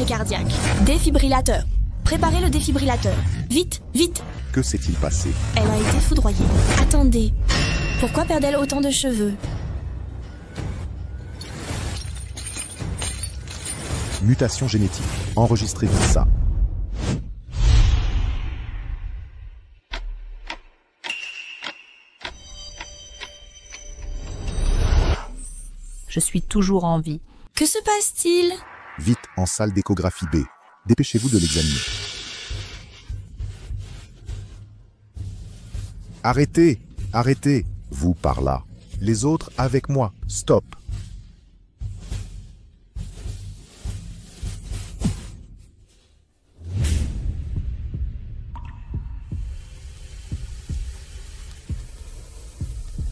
arrêt cardiaque. Défibrillateur. Préparez le défibrillateur. Vite, vite. Que s'est-il passé? Elle a été foudroyée. Attendez. Pourquoi perd-elle autant de cheveux? Mutation génétique. Enregistrez vite ça. Je suis toujours en vie. Que se passe-t-il? Vite en salle d'échographie B. Dépêchez-vous de l'examiner. Arrêtez! Arrêtez! Vous par là. Les autres avec moi. Stop!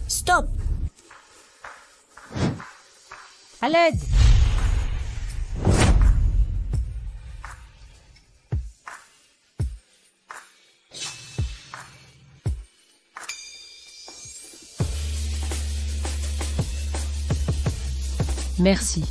Stop! À l'aide! Merci.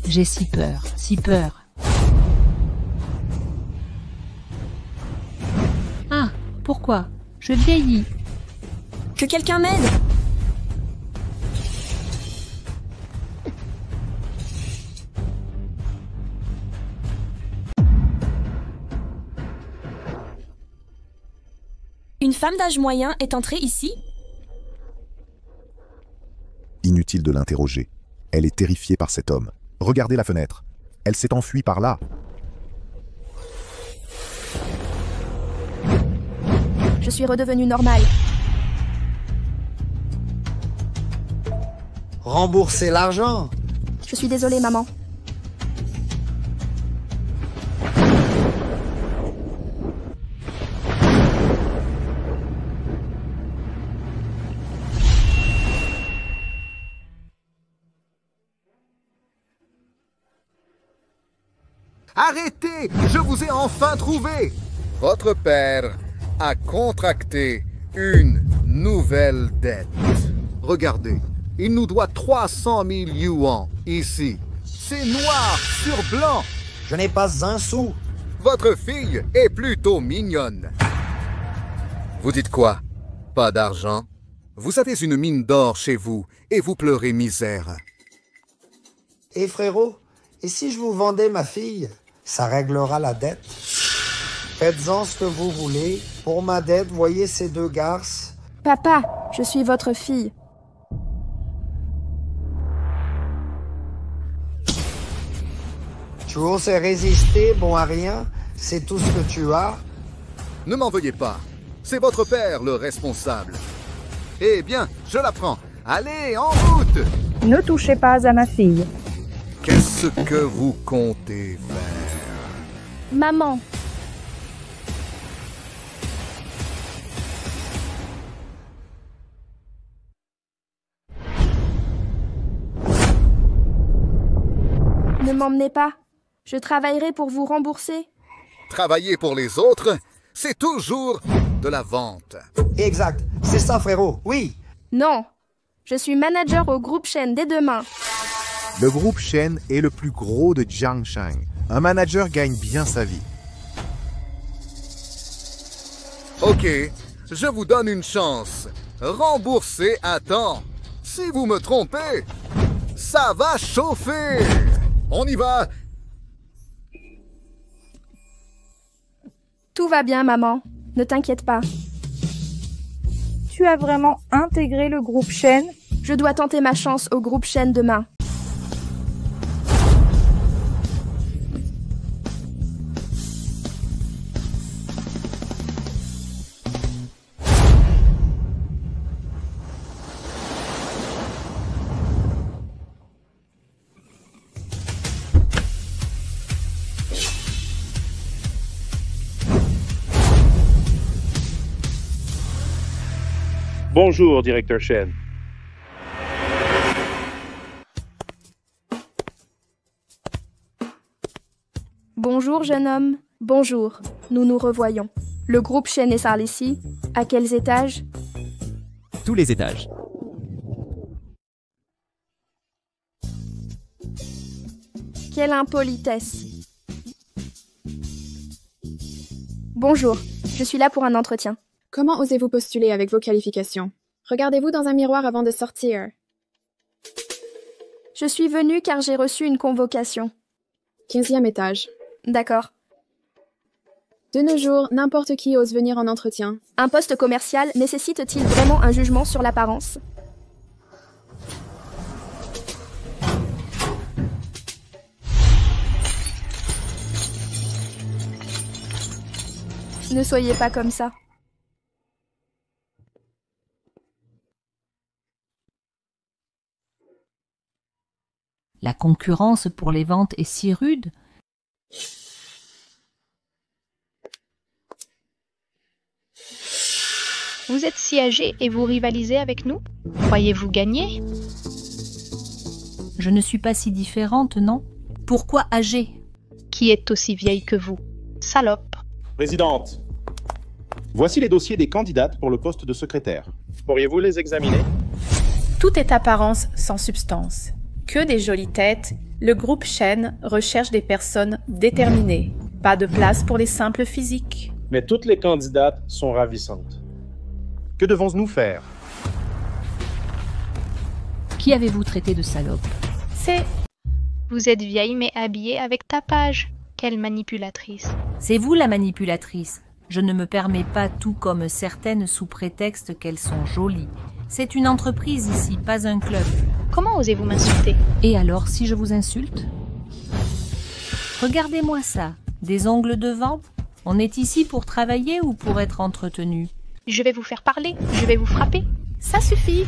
J'ai si peur, si peur. Ah, pourquoi? Je vieillis. Que quelqu'un m'aide! Une femme d'âge moyen est entrée ici? Inutile de l'interroger. Elle est terrifiée par cet homme. Regardez la fenêtre. Elle s'est enfuie par là. Je suis redevenue normale. Remboursez l'argent. Je suis désolée, maman. Arrêtez! Je vous ai enfin trouvé! Votre père a contracté une nouvelle dette. Regardez, il nous doit 300 000 yuans ici. C'est noir sur blanc. Je n'ai pas un sou. Votre fille est plutôt mignonne. Vous dites quoi? Pas d'argent? Vous avez une mine d'or chez vous et vous pleurez misère. Et frérot, et si je vous vendais ma fille? Ça réglera la dette. Faites-en ce que vous voulez. Pour ma dette, voyez ces deux garces. Papa, je suis votre fille. Tu oses résister, bon à rien. C'est tout ce que tu as. Ne m'en veuillez pas. C'est votre père le responsable. Eh bien, je la prends. Allez, en route! Ne touchez pas à ma fille. Qu'est-ce que vous comptez faire? Maman. Ne m'emmenez pas. Je travaillerai pour vous rembourser. Travailler pour les autres, c'est toujours de la vente. Exact. C'est ça, frérot. Oui. Non. Je suis manager au groupe Shen dès demain. Le groupe Shen est le plus gros de Jiangshang. Un manager gagne bien sa vie. Ok, je vous donne une chance. Remboursez à temps. Si vous me trompez, ça va chauffer. On y va. Tout va bien, maman. Ne t'inquiète pas. Tu as vraiment intégré le groupe Shen? Je dois tenter ma chance au groupe Shen demain. Bonjour, directeur Shen. Bonjour, jeune homme. Bonjour. nous nous revoyons. Le groupe Shen et Sarlissi, à quels étages? Tous les étages. Quelle impolitesse. Bonjour, je suis là pour un entretien. Comment osez-vous postuler avec vos qualifications? Regardez-vous dans un miroir avant de sortir. Je suis venue car j'ai reçu une convocation. 15e étage. D'accord. De nos jours, n'importe qui ose venir en entretien. Un poste commercial nécessite-t-il vraiment un jugement sur l'apparence? Ne soyez pas comme ça. La concurrence pour les ventes est si rude. Vous êtes si âgé et vous rivalisez avec nous? Croyez-vous gagner? Je ne suis pas si différente, non? Pourquoi âgée? Qui est aussi vieille que vous? Salope. Présidente, voici les dossiers des candidates pour le poste de secrétaire. Pourriez-vous les examiner? Tout est apparence sans substance. Que des jolies têtes, le groupe Shen recherche des personnes déterminées. Pas de place pour les simples physiques. Mais toutes les candidates sont ravissantes. Que devons-nous faire? Qui avez-vous traité de salope? C'est... Vous êtes vieille mais habillée avec tapage. Quelle manipulatrice. C'est vous la manipulatrice. Je ne me permets pas tout comme certaines sous prétexte qu'elles sont jolies. C'est une entreprise ici, pas un club. Comment osez-vous m'insulter? Et alors, si je vous insulte? Regardez-moi ça. Des ongles devant? On est ici pour travailler ou pour être entretenu? Je vais vous faire parler. Je vais vous frapper. Ça suffit.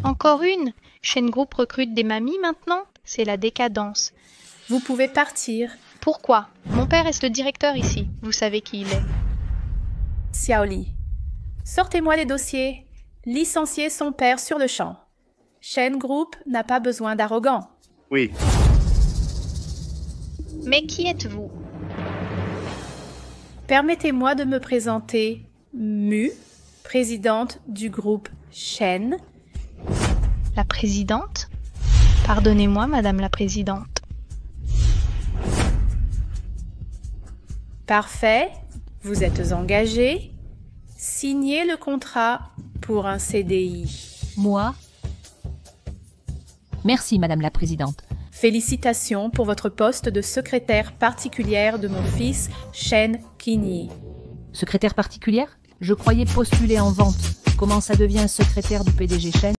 Encore une? Shen Group recrute des mamies maintenant? C'est la décadence. Vous pouvez partir. Pourquoi? Mon père est le directeur ici. Vous savez qui il est. Xiaoli, sortez-moi les dossiers. Licenciez son père sur le champ. Shen Group n'a pas besoin d'arrogants. Oui. Mais qui êtes-vous? Permettez-moi de me présenter. Mu, présidente du groupe Shen. La présidente? Pardonnez-moi, madame la présidente. Parfait. Vous êtes engagé. Signez le contrat pour un CDI. Moi? Merci, madame la présidente. Félicitations pour votre poste de secrétaire particulière de mon fils, Shen Qinyi. Secrétaire particulière? Je croyais postuler en vente. Comment ça devient secrétaire du PDG Shen?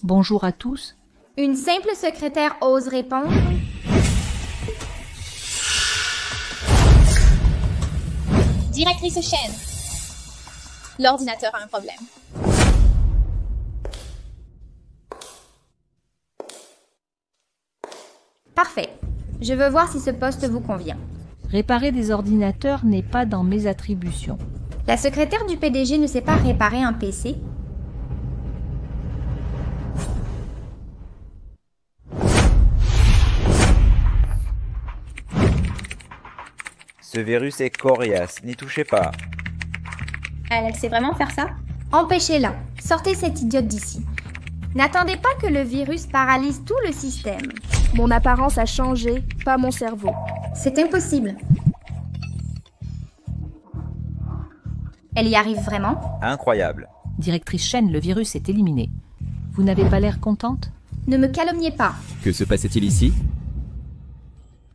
Bonjour à tous. Une simple secrétaire ose répondre. Directrice Shen. L'ordinateur a un problème. Parfait. Je veux voir si ce poste vous convient. Réparer des ordinateurs n'est pas dans mes attributions. La secrétaire du PDG ne sait pas réparer un PC? Ce virus est coriace, n'y touchez pas. Elle sait vraiment faire ça? Empêchez-la. Sortez cette idiote d'ici. N'attendez pas que le virus paralyse tout le système. Mon apparence a changé, pas mon cerveau. C'est impossible. Elle y arrive vraiment? Incroyable. Directrice Shen, le virus est éliminé. Vous n'avez pas l'air contente? Ne me calomniez pas. Que se passait-il ici?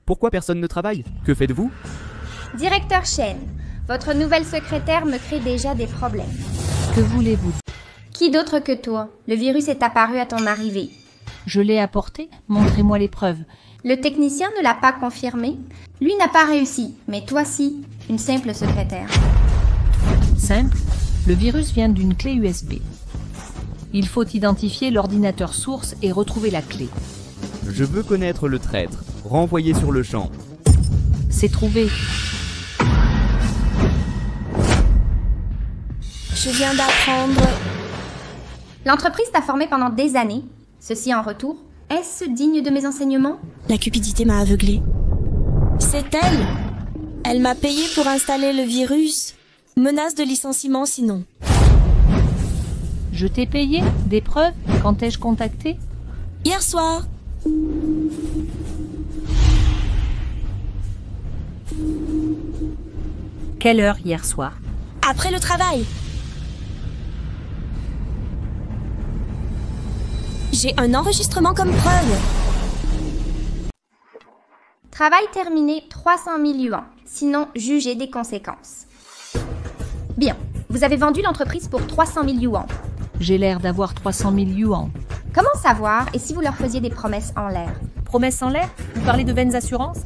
Pourquoi personne ne travaille? Que faites-vous? Directeur Shen, votre nouvelle secrétaire me crée déjà des problèmes. Que voulez-vous? Qui d'autre que toi? Le virus est apparu à ton arrivée. Je l'ai apporté? Montrez-moi les preuves. Le technicien ne l'a pas confirmé. Lui n'a pas réussi, mais toi si, une simple secrétaire. Simple? Le virus vient d'une clé USB. Il faut identifier l'ordinateur source et retrouver la clé. Je veux connaître le traître. Renvoyé sur le champ. C'est trouvé. Je viens d'apprendre L'entreprise t'a formé pendant des années. Ceci en retour. Est-ce digne de mes enseignements? La cupidité m'a aveuglée. C'est elle. Elle m'a payé pour installer le virus. Menace de licenciement sinon. Je t'ai payé? Des preuves? Quand t'ai-je contacté? Hier soir. Quelle heure hier soir? Après le travail. J'ai un enregistrement comme preuve. Travail terminé, 300 000 yuans. Sinon, jugez des conséquences. Bien, vous avez vendu l'entreprise pour 300 000 yuans. J'ai l'air d'avoir 300 000 yuans. Comment savoir? Et si vous leur faisiez des promesses en l'air? Promesses en l'air? Vous parlez de vaines assurances?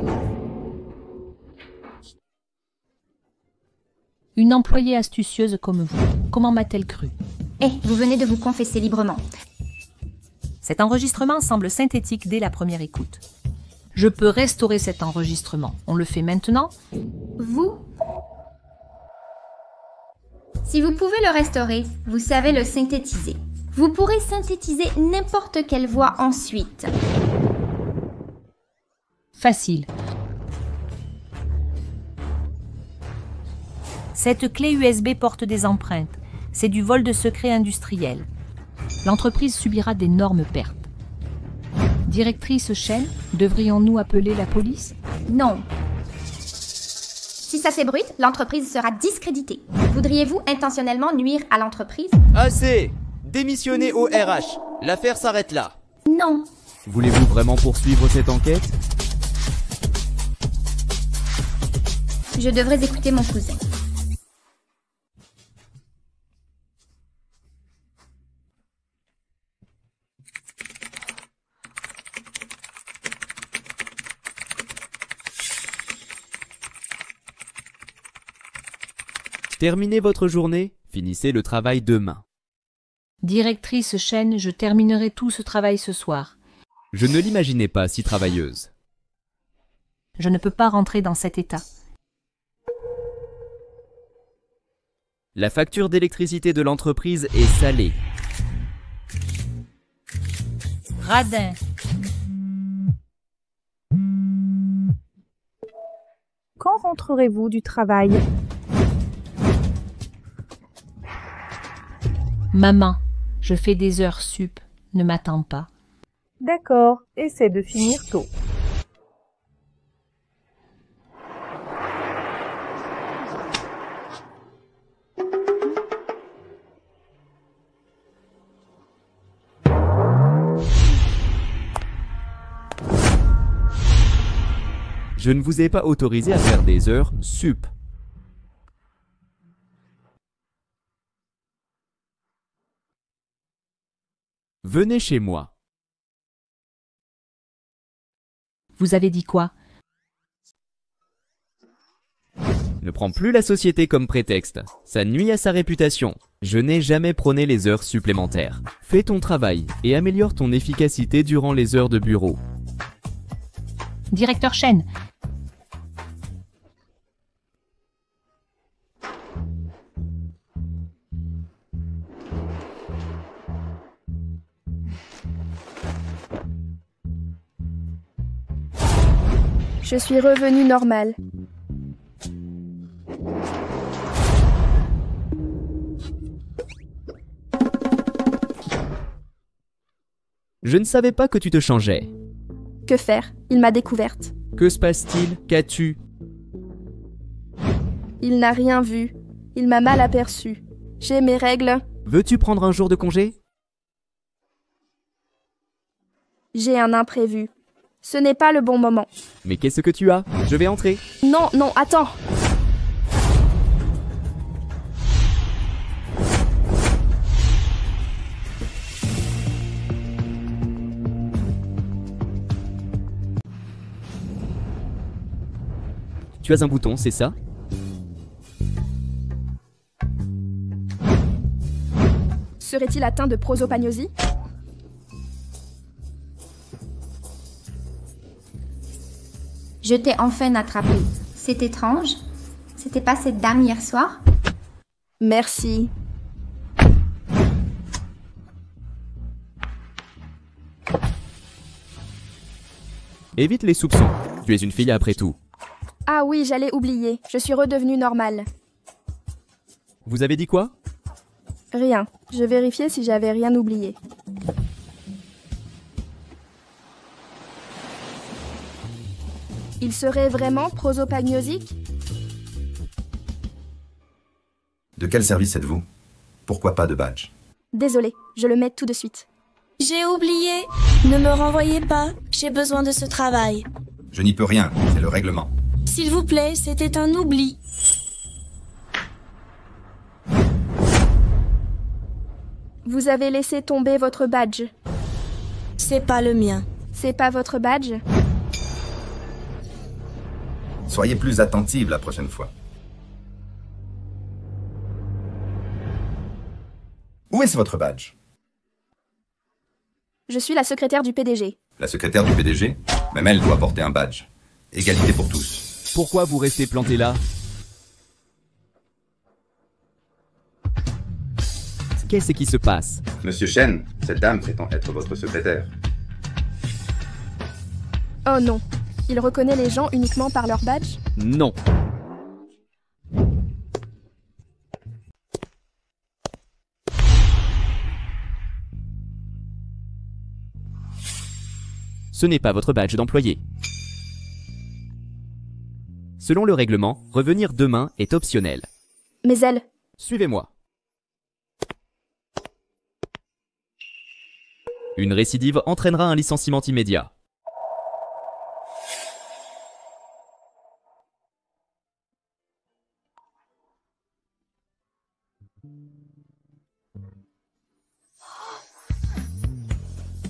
Une employée astucieuse comme vous, comment m'a-t-elle cru? Vous venez de vous confesser librement. Cet enregistrement semble synthétique dès la première écoute. Je peux restaurer cet enregistrement. On le fait maintenant? Vous? Si vous pouvez le restaurer, vous savez le synthétiser. Vous pourrez synthétiser n'importe quelle voix ensuite. Facile. Cette clé USB porte des empreintes. C'est du vol de secrets industriels. L'entreprise subira d'énormes pertes. Directrice Chen, devrions-nous appeler la police? Non. Si ça s'ébruite, l'entreprise sera discréditée. Voudriez-vous intentionnellement nuire à l'entreprise? Assez! Démissionnez au RH. L'affaire s'arrête là. Non. Voulez-vous vraiment poursuivre cette enquête? Je devrais écouter mon cousin. Terminez votre journée, finissez le travail demain. Directrice Chen, je terminerai tout ce travail ce soir. Je ne l'imaginais pas si travailleuse. Je ne peux pas rentrer dans cet état. La facture d'électricité de l'entreprise est salée. Radin. Quand rentrerez-vous du travail? Maman, je fais des heures sup, ne m'attends pas. D'accord, essaie de finir tôt. Je ne vous ai pas autorisé à faire des heures sup. Venez chez moi. Vous avez dit quoi? Ne prends plus la société comme prétexte. Ça nuit à sa réputation. Je n'ai jamais prôné les heures supplémentaires. Fais ton travail et améliore ton efficacité durant les heures de bureau. Directeur Chen. Je suis revenue normale. Je ne savais pas que tu te changeais. Que faire? Il m'a découverte. Que se passe-t-il? Qu'as-tu? Il n'a rien vu. Il m'a mal aperçue. J'ai mes règles. Veux-tu prendre un jour de congé? J'ai un imprévu. Ce n'est pas le bon moment. Mais qu'est-ce que tu as? Je vais entrer. Non, non, attends. Tu as un bouton, c'est ça? Serait-il atteint de prosopagnosie? Je t'ai enfin attrapé. C'est étrange. C'était pas cette dame hier soir? Merci. Évite les soupçons. Tu es une fille après tout. Ah oui, j'allais oublier. Je suis redevenue normale. Vous avez dit quoi? Rien. Je vérifiais si j'avais rien oublié. Il serait vraiment prosopagnosique? De quel service êtes-vous? Pourquoi pas de badge? Désolée, je le mets tout de suite. J'ai oublié. Ne me renvoyez pas. J'ai besoin de ce travail. Je n'y peux rien, c'est le règlement. S'il vous plaît, c'était un oubli. Vous avez laissé tomber votre badge. C'est pas le mien. C'est pas votre badge? Soyez plus attentive la prochaine fois. Où est-ce votre badge? Je suis la secrétaire du PDG. La secrétaire du PDG? Même elle doit porter un badge. Égalité pour tous. Pourquoi vous restez planté là? Qu'est-ce qui se passe? Monsieur Chen, cette dame prétend être votre secrétaire. Oh non. Il reconnaît les gens uniquement par leur badge? Non. Ce n'est pas votre badge d'employé. Selon le règlement, revenir demain est optionnel. Mais elle... Suivez-moi. Une récidive entraînera un licenciement immédiat.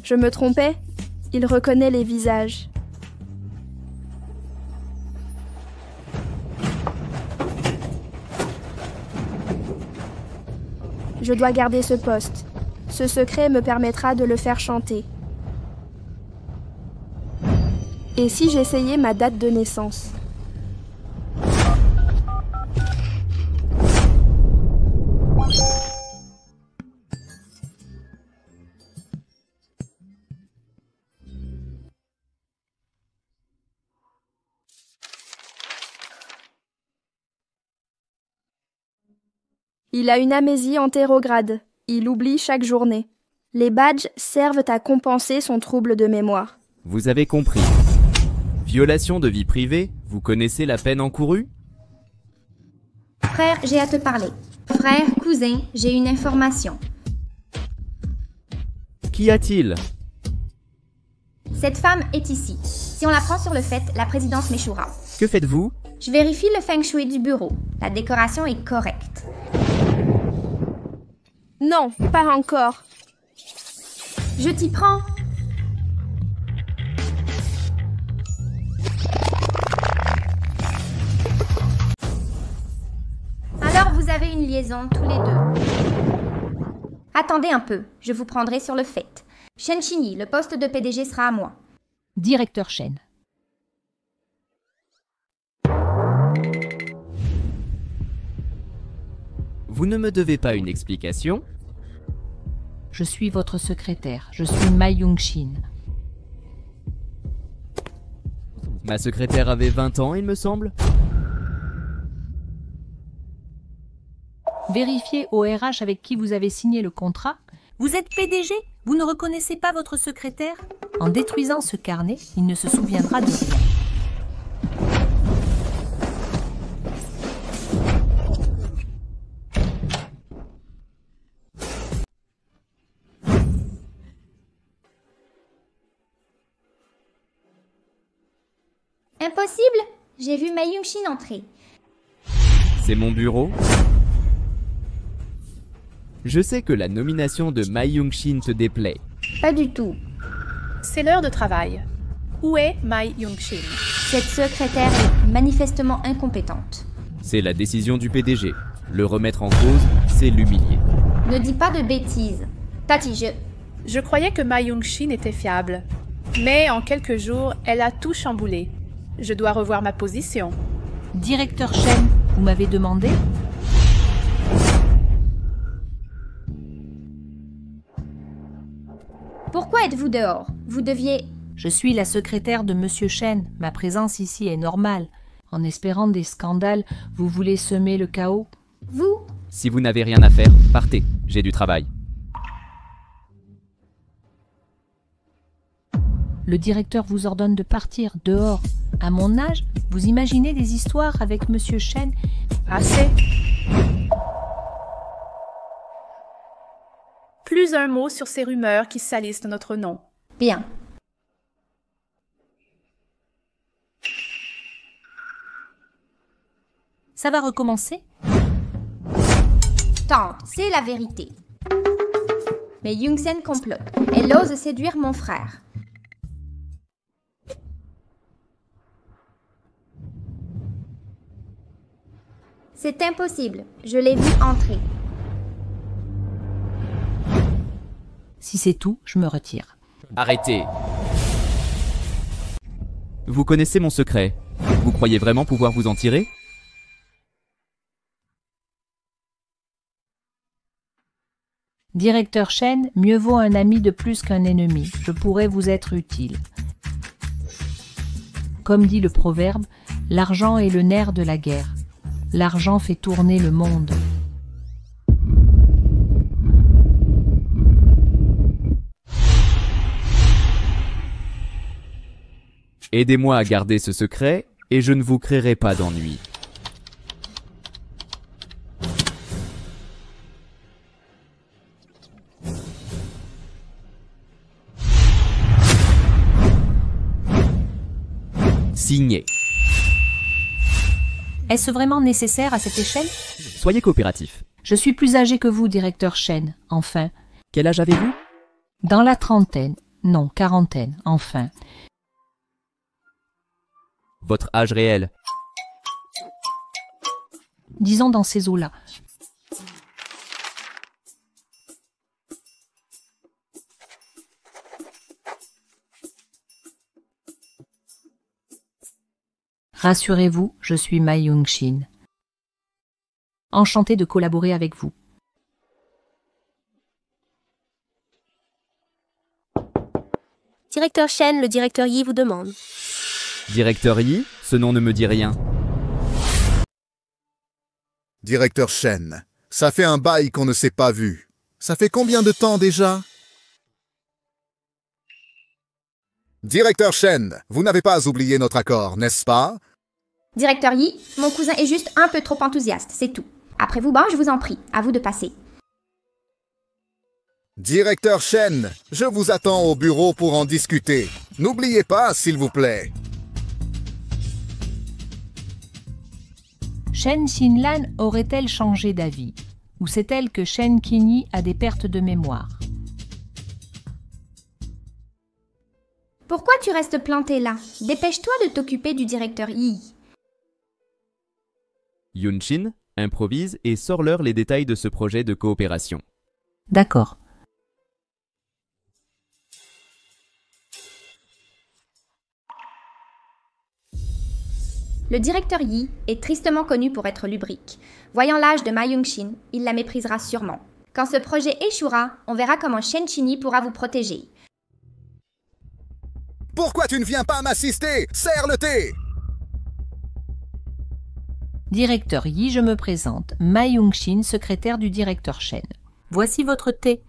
Je me trompais? Il reconnaît les visages. Je dois garder ce poste. Ce secret me permettra de le faire chanter. Et si j'essayais ma date de naissance? Il a une amnésie antérograde. Il oublie chaque journée. Les badges servent à compenser son trouble de mémoire. Vous avez compris. Violation de vie privée, vous connaissez la peine encourue? Frère, j'ai à te parler. Frère, cousin, j'ai une information. Qu'y a-t-il? Cette femme est ici. Si on la prend sur le fait, la présidence m'échouera. Que faites-vous? Je vérifie le feng shui du bureau. La décoration est correcte. Non, pas encore. Je t'y prends. Alors vous avez une liaison tous les deux. Attendez un peu, je vous prendrai sur le fait. Shen Qingyi, le poste de PDG sera à moi. Directeur Shen. Vous ne me devez pas une explication? Je suis votre secrétaire. Je suis Ma Young-shin. Ma secrétaire avait 20 ans, il me semble. Vérifiez au RH avec qui vous avez signé le contrat. Vous êtes PDG? Vous ne reconnaissez pas votre secrétaire? En détruisant ce carnet, il ne se souviendra de rien. Impossible! J'ai vu Ma Young-shin entrer. C'est mon bureau. Je sais que la nomination de Ma Young-shin te déplaît. Pas du tout. C'est l'heure de travail. Où est Ma Young-shin? Cette secrétaire est manifestement incompétente. C'est la décision du PDG. Le remettre en cause, c'est l'humilier. Ne dis pas de bêtises. Tati, Je croyais que Ma Young-shin était fiable. Mais en quelques jours, elle a tout chamboulé. Je dois revoir ma position. Directeur Shen, vous m'avez demandé? Pourquoi êtes-vous dehors? Vous deviez... Je suis la secrétaire de Monsieur Chen. Ma présence ici est normale. En espérant des scandales, vous voulez semer le chaos? Vous? Si vous n'avez rien à faire, partez. J'ai du travail. Le directeur vous ordonne de partir dehors. À mon âge, vous imaginez des histoires avec Monsieur Chen? Assez. Plus un mot sur ces rumeurs qui salissent notre nom. Bien. Ça va recommencer? Tante, c'est la vérité. Mais Yongsen complote. Elle ose séduire mon frère. C'est impossible. Je l'ai vu entrer. Si c'est tout, je me retire. Arrêtez. Vous connaissez mon secret. Vous croyez vraiment pouvoir vous en tirer? Directeur Chen, mieux vaut un ami de plus qu'un ennemi. Je pourrais vous être utile. Comme dit le proverbe, l'argent est le nerf de la guerre. L'argent fait tourner le monde. Aidez-moi à garder ce secret et je ne vous créerai pas d'ennui. Signé. Est-ce vraiment nécessaire à cette échelle? Soyez coopératif. Je suis plus âgé que vous, directeur Chen, enfin. Quel âge avez-vous? Dans la trentaine. Non, quarantaine, enfin. Votre âge réel? Disons dans ces eaux-là. Rassurez-vous, je suis Ma Yong-shin. Enchanté de collaborer avec vous. Directeur Chen, le directeur Yi vous demande. Directeur Yi, ce nom ne me dit rien. Directeur Chen, ça fait un bail qu'on ne s'est pas vu. Ça fait combien de temps déjà? Directeur Chen, vous n'avez pas oublié notre accord, n'est-ce pas? Directeur Yi, mon cousin est juste un peu trop enthousiaste, c'est tout. Après vous, je vous en prie, à vous de passer. Directeur Chen, je vous attends au bureau pour en discuter. N'oubliez pas, s'il vous plaît. Shen Xinlan aurait-elle changé d'avis? Ou c'est-elle que Shen Qinyi a des pertes de mémoire? Pourquoi tu restes planté là? Dépêche-toi de t'occuper du directeur Yi. Yun-shin improvise et sort-leur les détails de ce projet de coopération. D'accord. Le directeur Yi est tristement connu pour être lubrique. Voyant l'âge de Ma Yong-shin, il la méprisera sûrement. Quand ce projet échouera, on verra comment Shen Qinyi pourra vous protéger. Pourquoi tu ne viens pas m'assister? Serre le thé! Directeur Yi, je me présente. Ma Yong-shin, secrétaire du directeur Chen. Voici votre thé.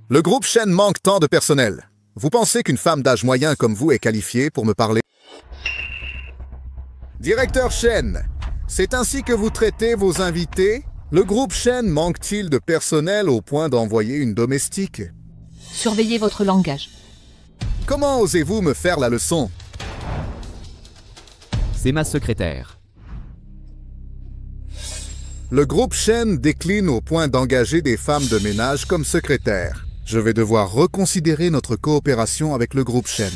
Le groupe Chen manque tant de personnel. Vous pensez qu'une femme d'âge moyen comme vous est qualifiée pour me parler? Directeur Chen, c'est ainsi que vous traitez vos invités? Le groupe Chen manque-t-il de personnel au point d'envoyer une domestique? Surveillez votre langage. Comment osez-vous me faire la leçon? C'est ma secrétaire. Le groupe Chen décline au point d'engager des femmes de ménage comme secrétaires. Je vais devoir reconsidérer notre coopération avec le groupe Chen.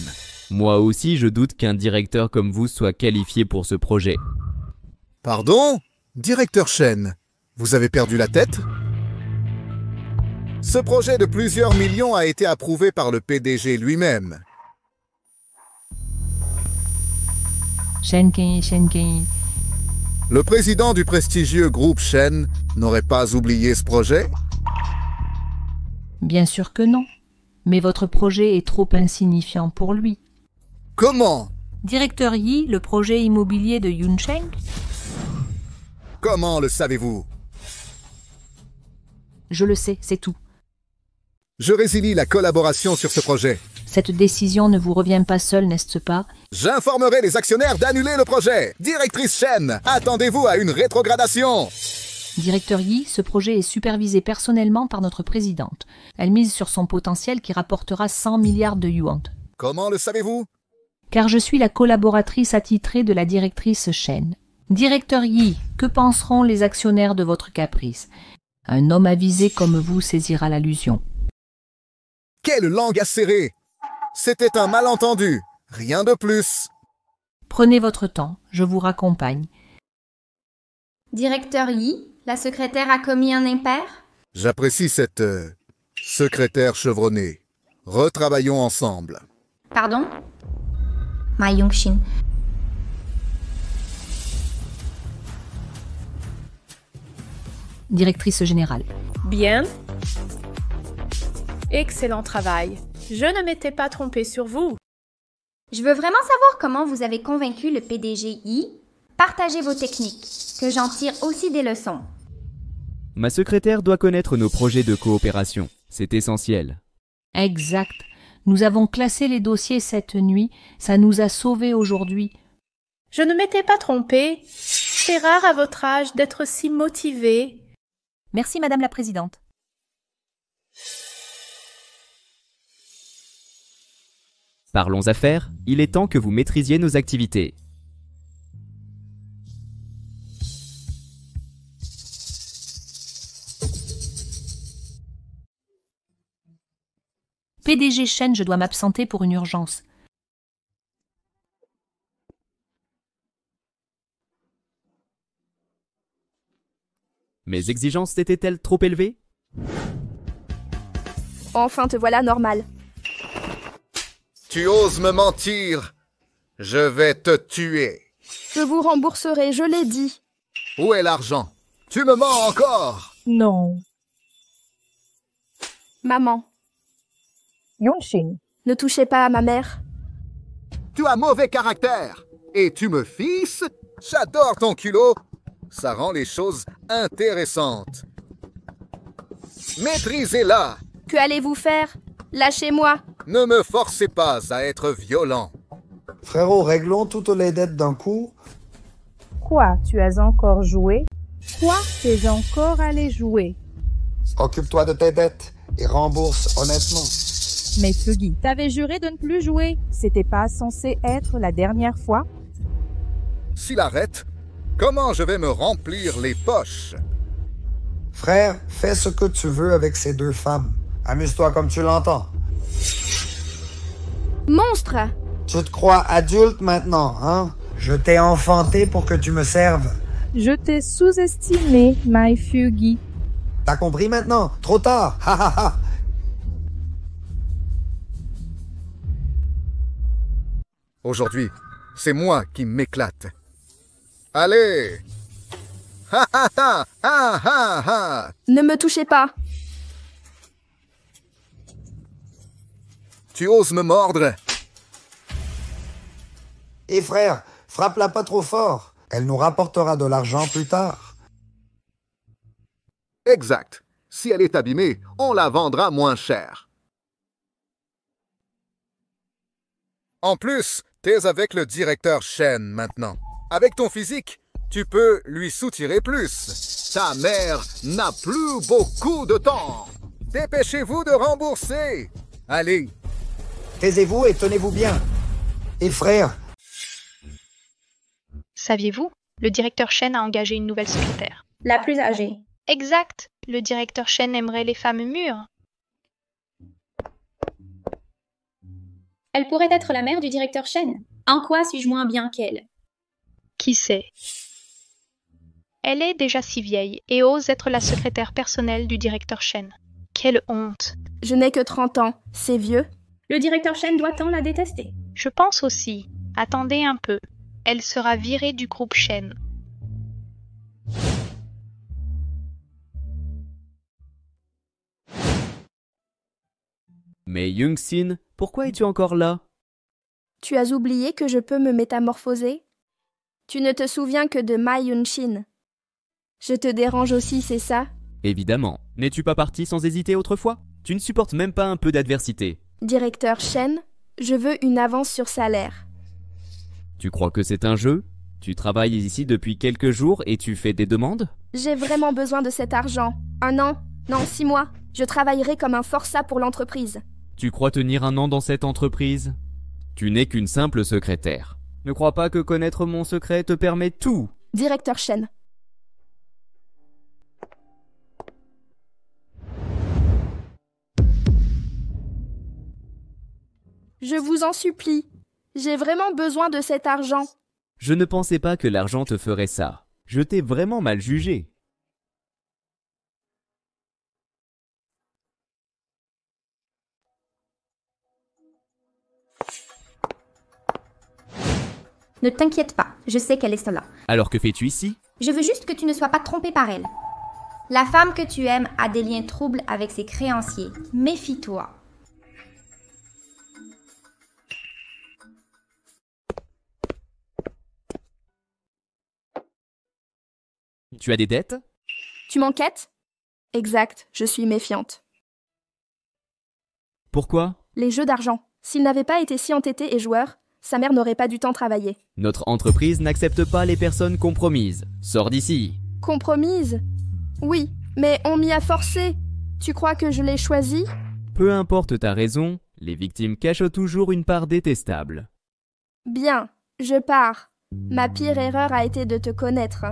Moi aussi, je doute qu'un directeur comme vous soit qualifié pour ce projet. Pardon? Directeur Chen, vous avez perdu la tête? Ce projet de plusieurs millions a été approuvé par le PDG lui-même. Shenkin. Le président du prestigieux groupe Chen n'aurait pas oublié ce projet? Bien sûr que non. Mais votre projet est trop insignifiant pour lui. Comment? Directeur Yi, le projet immobilier de Yuncheng? Comment le savez-vous? Je le sais, c'est tout. Je résilie la collaboration sur ce projet. Cette décision ne vous revient pas seule, n'est-ce pas? J'informerai les actionnaires d'annuler le projet. Directrice Chen, attendez-vous à une rétrogradation. Directeur Yi, ce projet est supervisé personnellement par notre présidente. Elle mise sur son potentiel qui rapportera 100 milliards de yuan. Comment le savez-vous? Car je suis la collaboratrice attitrée de la directrice Chen. Directeur Yi, que penseront les actionnaires de votre caprice? Un homme avisé comme vous saisira l'allusion. Quelle langue acérée! C'était un malentendu, rien de plus. Prenez votre temps, je vous raccompagne. Directeur Yi, la secrétaire a commis un impair? J'apprécie cette secrétaire chevronnée. Retravaillons ensemble. Pardon? Ma Yongshin. Directrice générale. Bien. Excellent travail. Je ne m'étais pas trompée sur vous. Je veux vraiment savoir comment vous avez convaincu le PDG Yi. Partagez vos techniques, que j'en tire aussi des leçons. Ma secrétaire doit connaître nos projets de coopération. C'est essentiel. Exact. Nous avons classé les dossiers cette nuit. Ça nous a sauvés aujourd'hui. Je ne m'étais pas trompée. C'est rare à votre âge d'être si motivé. Merci, Madame la Présidente. Parlons affaires, il est temps que vous maîtrisiez nos activités. PDG Chen, je dois m'absenter pour une urgence. Mes exigences étaient-elles trop élevées? Enfin te voilà normal. Tu oses me mentir? Je vais te tuer. Je vous rembourserai, je l'ai dit. Où est l'argent? Tu me mens encore? Non. Maman. Yongshin. Ne touchez pas à ma mère. Tu as mauvais caractère. Et tu me fisses? J'adore ton culot. Ça rend les choses intéressantes. Maîtrisez-la. Que allez-vous faire? Lâchez-moi. Ne me forcez pas à être violent. Frérot, réglons toutes les dettes d'un coup. Quoi? Tu as encore joué? Quoi? Tu es encore allé jouer? Occupe-toi de tes dettes et rembourse honnêtement. Mais Fugi, t'avais juré de ne plus jouer. C'était pas censé être la dernière fois? S'il arrête, comment je vais me remplir les poches? Frère, fais ce que tu veux avec ces deux femmes. Amuse-toi comme tu l'entends. Monstre! Tu te crois adulte maintenant, hein? Je t'ai enfanté pour que tu me serves. Je t'ai sous-estimé, My Fugi. T'as compris maintenant? Trop tard! Ha ha ha! Aujourd'hui, c'est moi qui m'éclate. Allez! Ha ha ha! Ha ha ha! Ne me touchez pas! Tu oses me mordre? Et frère, frappe-la pas trop fort. Elle nous rapportera de l'argent plus tard. Exact. Si elle est abîmée, on la vendra moins cher. En plus, t'es avec le directeur Chen maintenant. Avec ton physique, tu peux lui soutirer plus. Ta mère n'a plus beaucoup de temps. Dépêchez-vous de rembourser. Allez. Taisez-vous et tenez-vous bien. Et frère. Saviez-vous? Le directeur Chen a engagé une nouvelle secrétaire. La plus âgée. Exact. Le directeur Chen aimerait les femmes mûres. Elle pourrait être la mère du directeur Chen. En quoi suis-je moins bien qu'elle? Qui sait? Elle est déjà si vieille et ose être la secrétaire personnelle du directeur Chen. Quelle honte! Je n'ai que 30 ans. C'est vieux. Le directeur Chen doit-on la détester? Je pense aussi. Attendez un peu. Elle sera virée du groupe Chen. Mais Young-sin, pourquoi es-tu encore là? Tu as oublié que je peux me métamorphoser? Tu ne te souviens que de Ma Yun-shin. Je te dérange aussi, c'est ça? Évidemment. N'es-tu pas parti sans hésiter autrefois? Tu ne supportes même pas un peu d'adversité. Directeur Shen, je veux une avance sur salaire. Tu crois que c'est un jeu? Tu travailles ici depuis quelques jours et tu fais des demandes? J'ai vraiment besoin de cet argent. 1 an? Non, 6 mois. Je travaillerai comme un forçat pour l'entreprise. Tu crois tenir 1 an dans cette entreprise? Tu n'es qu'une simple secrétaire. Ne crois pas que connaître mon secret te permet tout. Directeur Shen. Je vous en supplie. J'ai vraiment besoin de cet argent. Je ne pensais pas que l'argent te ferait ça. Je t'ai vraiment mal jugé. Ne t'inquiète pas, je sais qu'elle est là. Alors que fais-tu ici? Je veux juste que tu ne sois pas trompé par elle. La femme que tu aimes a des liens troubles avec ses créanciers. Méfie-toi. Tu as des dettes? Tu m'enquêtes? Exact, je suis méfiante. Pourquoi? Les jeux d'argent. S'il n'avait pas été si entêté et joueur, sa mère n'aurait pas du temps travailler. Notre entreprise n'accepte pas les personnes compromises. Sors d'ici. Compromise? Oui, mais on m'y a forcé. Tu crois que je l'ai choisi? Peu importe ta raison, les victimes cachent toujours une part détestable. Bien, je pars. Ma pire erreur a été de te connaître.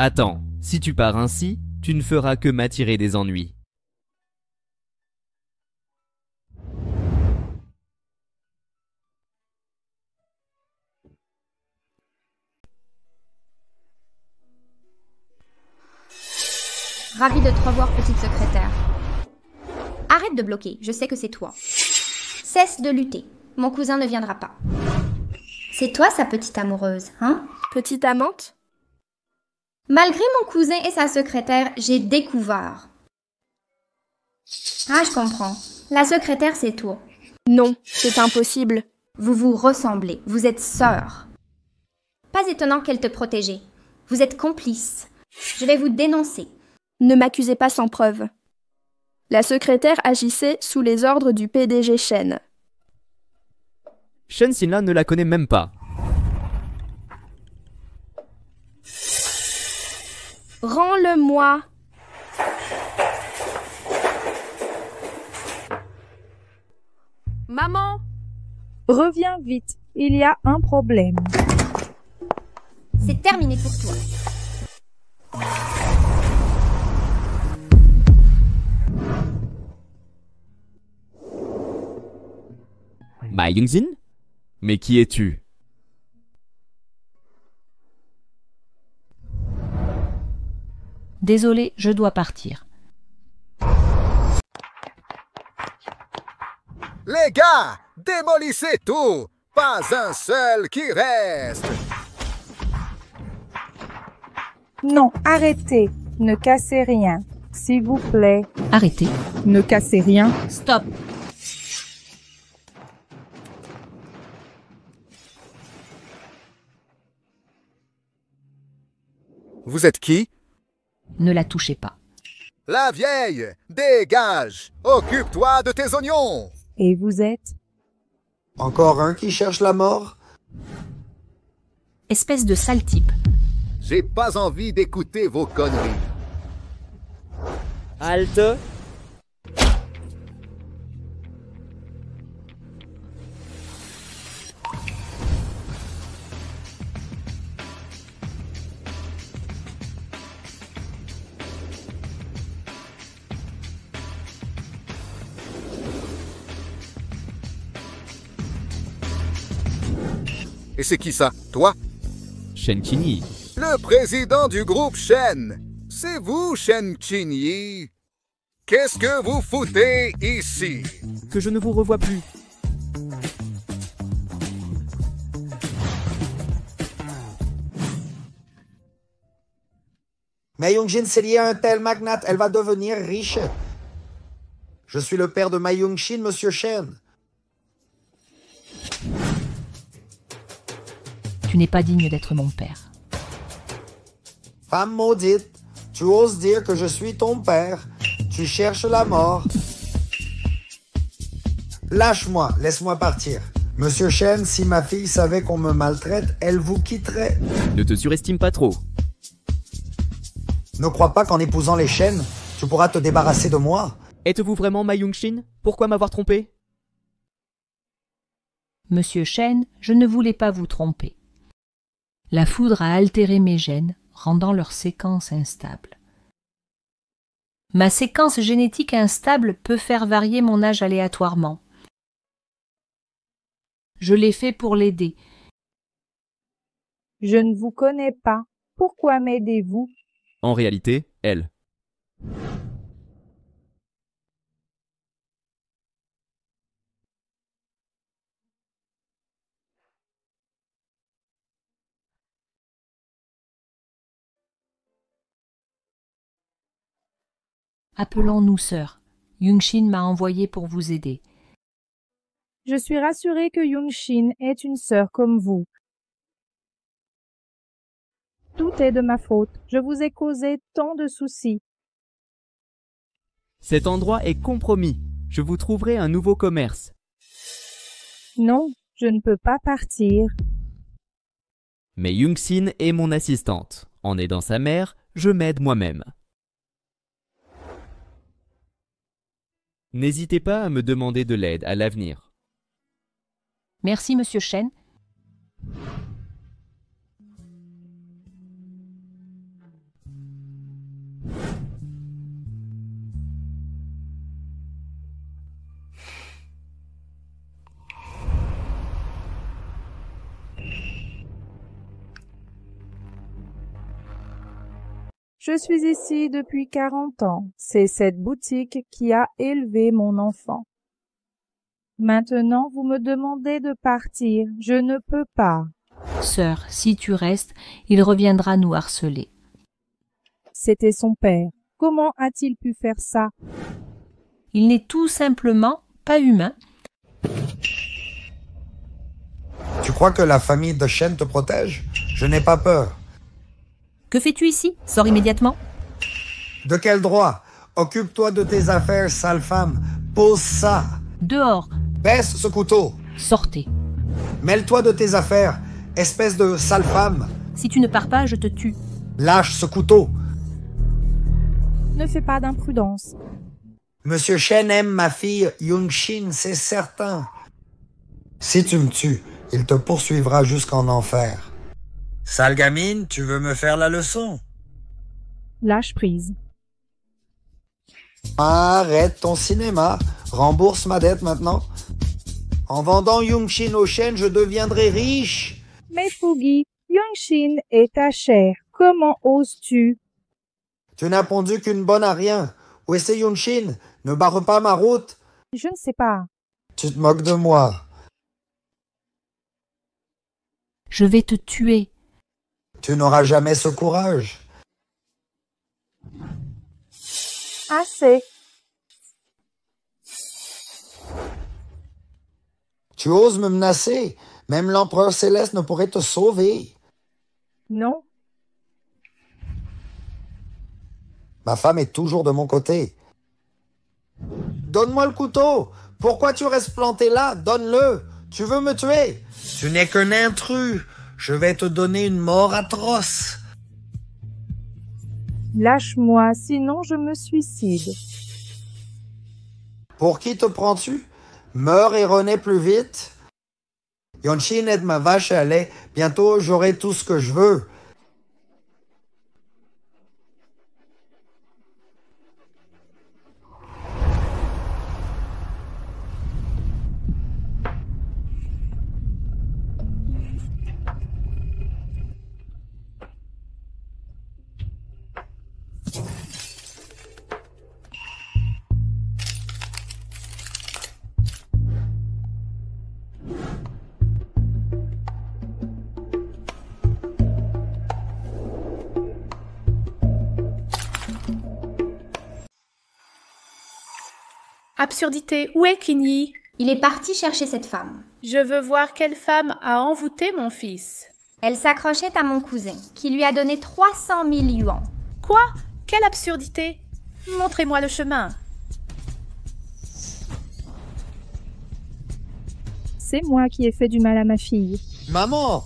Attends, si tu pars ainsi, tu ne feras que m'attirer des ennuis. Ravie de te revoir, petite secrétaire. Arrête de bloquer, je sais que c'est toi. Cesse de lutter, mon cousin ne viendra pas. C'est toi sa petite amoureuse, hein? Petite amante? Malgré mon cousin et sa secrétaire, j'ai découvert. Ah, je comprends. La secrétaire, c'est toi. Non, c'est impossible. Vous vous ressemblez, vous êtes sœurs. Pas étonnant qu'elle te protégeait. Vous êtes complices. Je vais vous dénoncer. Ne m'accusez pas sans preuve. La secrétaire agissait sous les ordres du PDG Shen. Shen Sinla ne la connaît même pas. Rends-le-moi. Maman! Reviens vite, il y a un problème. C'est terminé pour toi. Ma Young-sin? Mais qui es-tu? Désolé, je dois partir. Les gars, démolissez tout! Pas un seul qui reste! Non, arrêtez. Ne cassez rien. S'il vous plaît. Arrêtez. Ne cassez rien. Stop. Vous êtes qui? Ne la touchez pas. La vieille! Dégage! Occupe-toi de tes oignons! Et vous êtes? Encore un qui cherche la mort? Espèce de sale type. J'ai pas envie d'écouter vos conneries. Halte! Et c'est qui ça? Toi? Shen Qinyi. Le président du groupe Shen. C'est vous, Shen Qinyi. Qu'est-ce que vous foutez ici? Que je ne vous revois plus. Mais Young-jin s'est liée à un tel magnate, elle va devenir riche. Je suis le père de Ma Young-shin, monsieur Shen. Tu n'es pas digne d'être mon père. Femme maudite, tu oses dire que je suis ton père. Tu cherches la mort. Lâche-moi, laisse-moi partir. Monsieur Shen, si ma fille savait qu'on me maltraite, elle vous quitterait. Ne te surestime pas trop. Ne crois pas qu'en épousant les Shen, tu pourras te débarrasser de moi. Êtes-vous vraiment Ma Young-shin? Pourquoi m'avoir trompé? Monsieur Shen, je ne voulais pas vous tromper. La foudre a altéré mes gènes, rendant leur séquence instable. Ma séquence génétique instable peut faire varier mon âge aléatoirement. Je l'ai fait pour l'aider. Je ne vous connais pas. Pourquoi m'aidez-vous? En réalité, elle. Appelons-nous sœurs. Young-shin m'a envoyé pour vous aider. Je suis rassurée que Young-shin est une sœur comme vous. Tout est de ma faute. Je vous ai causé tant de soucis. Cet endroit est compromis. Je vous trouverai un nouveau commerce. Non, je ne peux pas partir. Mais Young-shin est mon assistante. En aidant sa mère, je m'aide moi-même. N'hésitez pas à me demander de l'aide à l'avenir. Merci, monsieur Shen. Je suis ici depuis 40 ans. C'est cette boutique qui a élevé mon enfant. Maintenant, vous me demandez de partir. Je ne peux pas. Sœur, si tu restes, il reviendra nous harceler. C'était son père. Comment a-t-il pu faire ça? Il n'est tout simplement pas humain. Tu crois que la famille de Shen te protège? Je n'ai pas peur. Que fais-tu ici? Sors immédiatement. De quel droit? Occupe-toi de tes affaires, sale femme. Pose ça. Dehors. Baisse ce couteau. Sortez. Mêle-toi de tes affaires, espèce de sale femme. Si tu ne pars pas, je te tue. Lâche ce couteau. Ne fais pas d'imprudence. Monsieur Shen aime ma fille Young-shin, c'est certain. Si tu me tues, il te poursuivra jusqu'en enfer. Sale gamine, tu veux me faire la leçon? Lâche prise. Arrête ton cinéma. Rembourse ma dette maintenant. En vendant Young-shin au Shen, je deviendrai riche. Mais Fugi, Young-shin est ta chair. Comment oses-tu? Tu n'as pondu qu'une bonne à rien. Où est Young-shin? Ne barre pas ma route. Je ne sais pas. Tu te moques de moi. Je vais te tuer. Tu n'auras jamais ce courage. Assez. Tu oses me menacer. Même l'empereur céleste ne pourrait te sauver. Non. Ma femme est toujours de mon côté. Donne-moi le couteau. Pourquoi tu restes planté là? Donne-le. Tu veux me tuer? Tu n'es qu'un intrus. Je vais te donner une mort atroce. Lâche-moi, sinon je me suicide. Pour qui te prends-tu? Meurs et renais plus vite. Young-shin est ma vache à lait. Bientôt, j'aurai tout ce que je veux. Absurdité, où est Kinyi? Il est parti chercher cette femme. Je veux voir quelle femme a envoûté mon fils. Elle s'accrochait à mon cousin, qui lui a donné 300 000 yuans. Quoi? Quelle absurdité! Montrez-moi le chemin. C'est moi qui ai fait du mal à ma fille. Maman,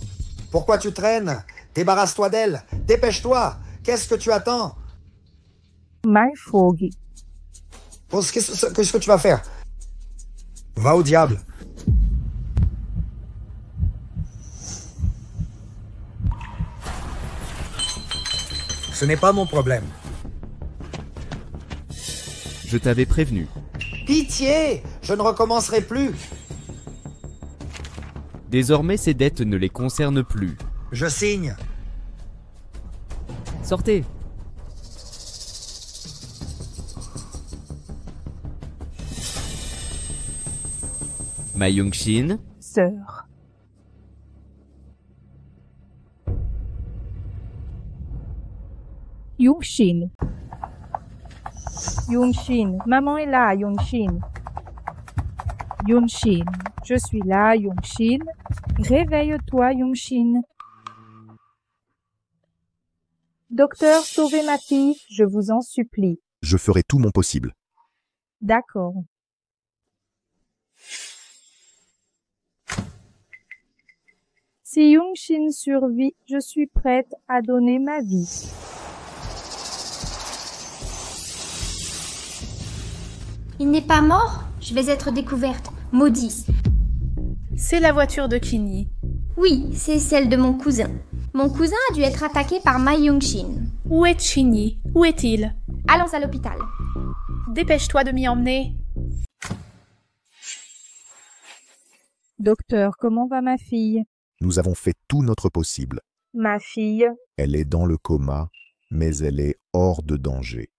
pourquoi tu traînes? Débarrasse-toi d'elle. Dépêche-toi. Qu'est-ce que tu attends? My Froggy. Qu'est-ce que tu vas faire? Va au diable. Ce n'est pas mon problème. Je t'avais prévenu. Pitié, je ne recommencerai plus. Désormais, ces dettes ne les concernent plus. Je signe. Sortez. Ma Young-shin. Sœur. Young-shin. Young-shin. Maman est là, Young-shin. Young-shin. Je suis là, Young-shin. Réveille-toi, Young-shin. Docteur, sauvez ma fille, je vous en supplie. Je ferai tout mon possible. D'accord. Si Young-shin survit, je suis prête à donner ma vie. Il n'est pas mort? Je vais être découverte. Maudit. C'est la voiture de Kinyi. Oui, c'est celle de mon cousin. Mon cousin a dû être attaqué par Ma Young-shin. Où est Kinyi? Où est-il? Allons à l'hôpital. Dépêche-toi de m'y emmener. Docteur, comment va ma fille? Nous avons fait tout notre possible. Ma fille? Elle est dans le coma, mais elle est hors de danger.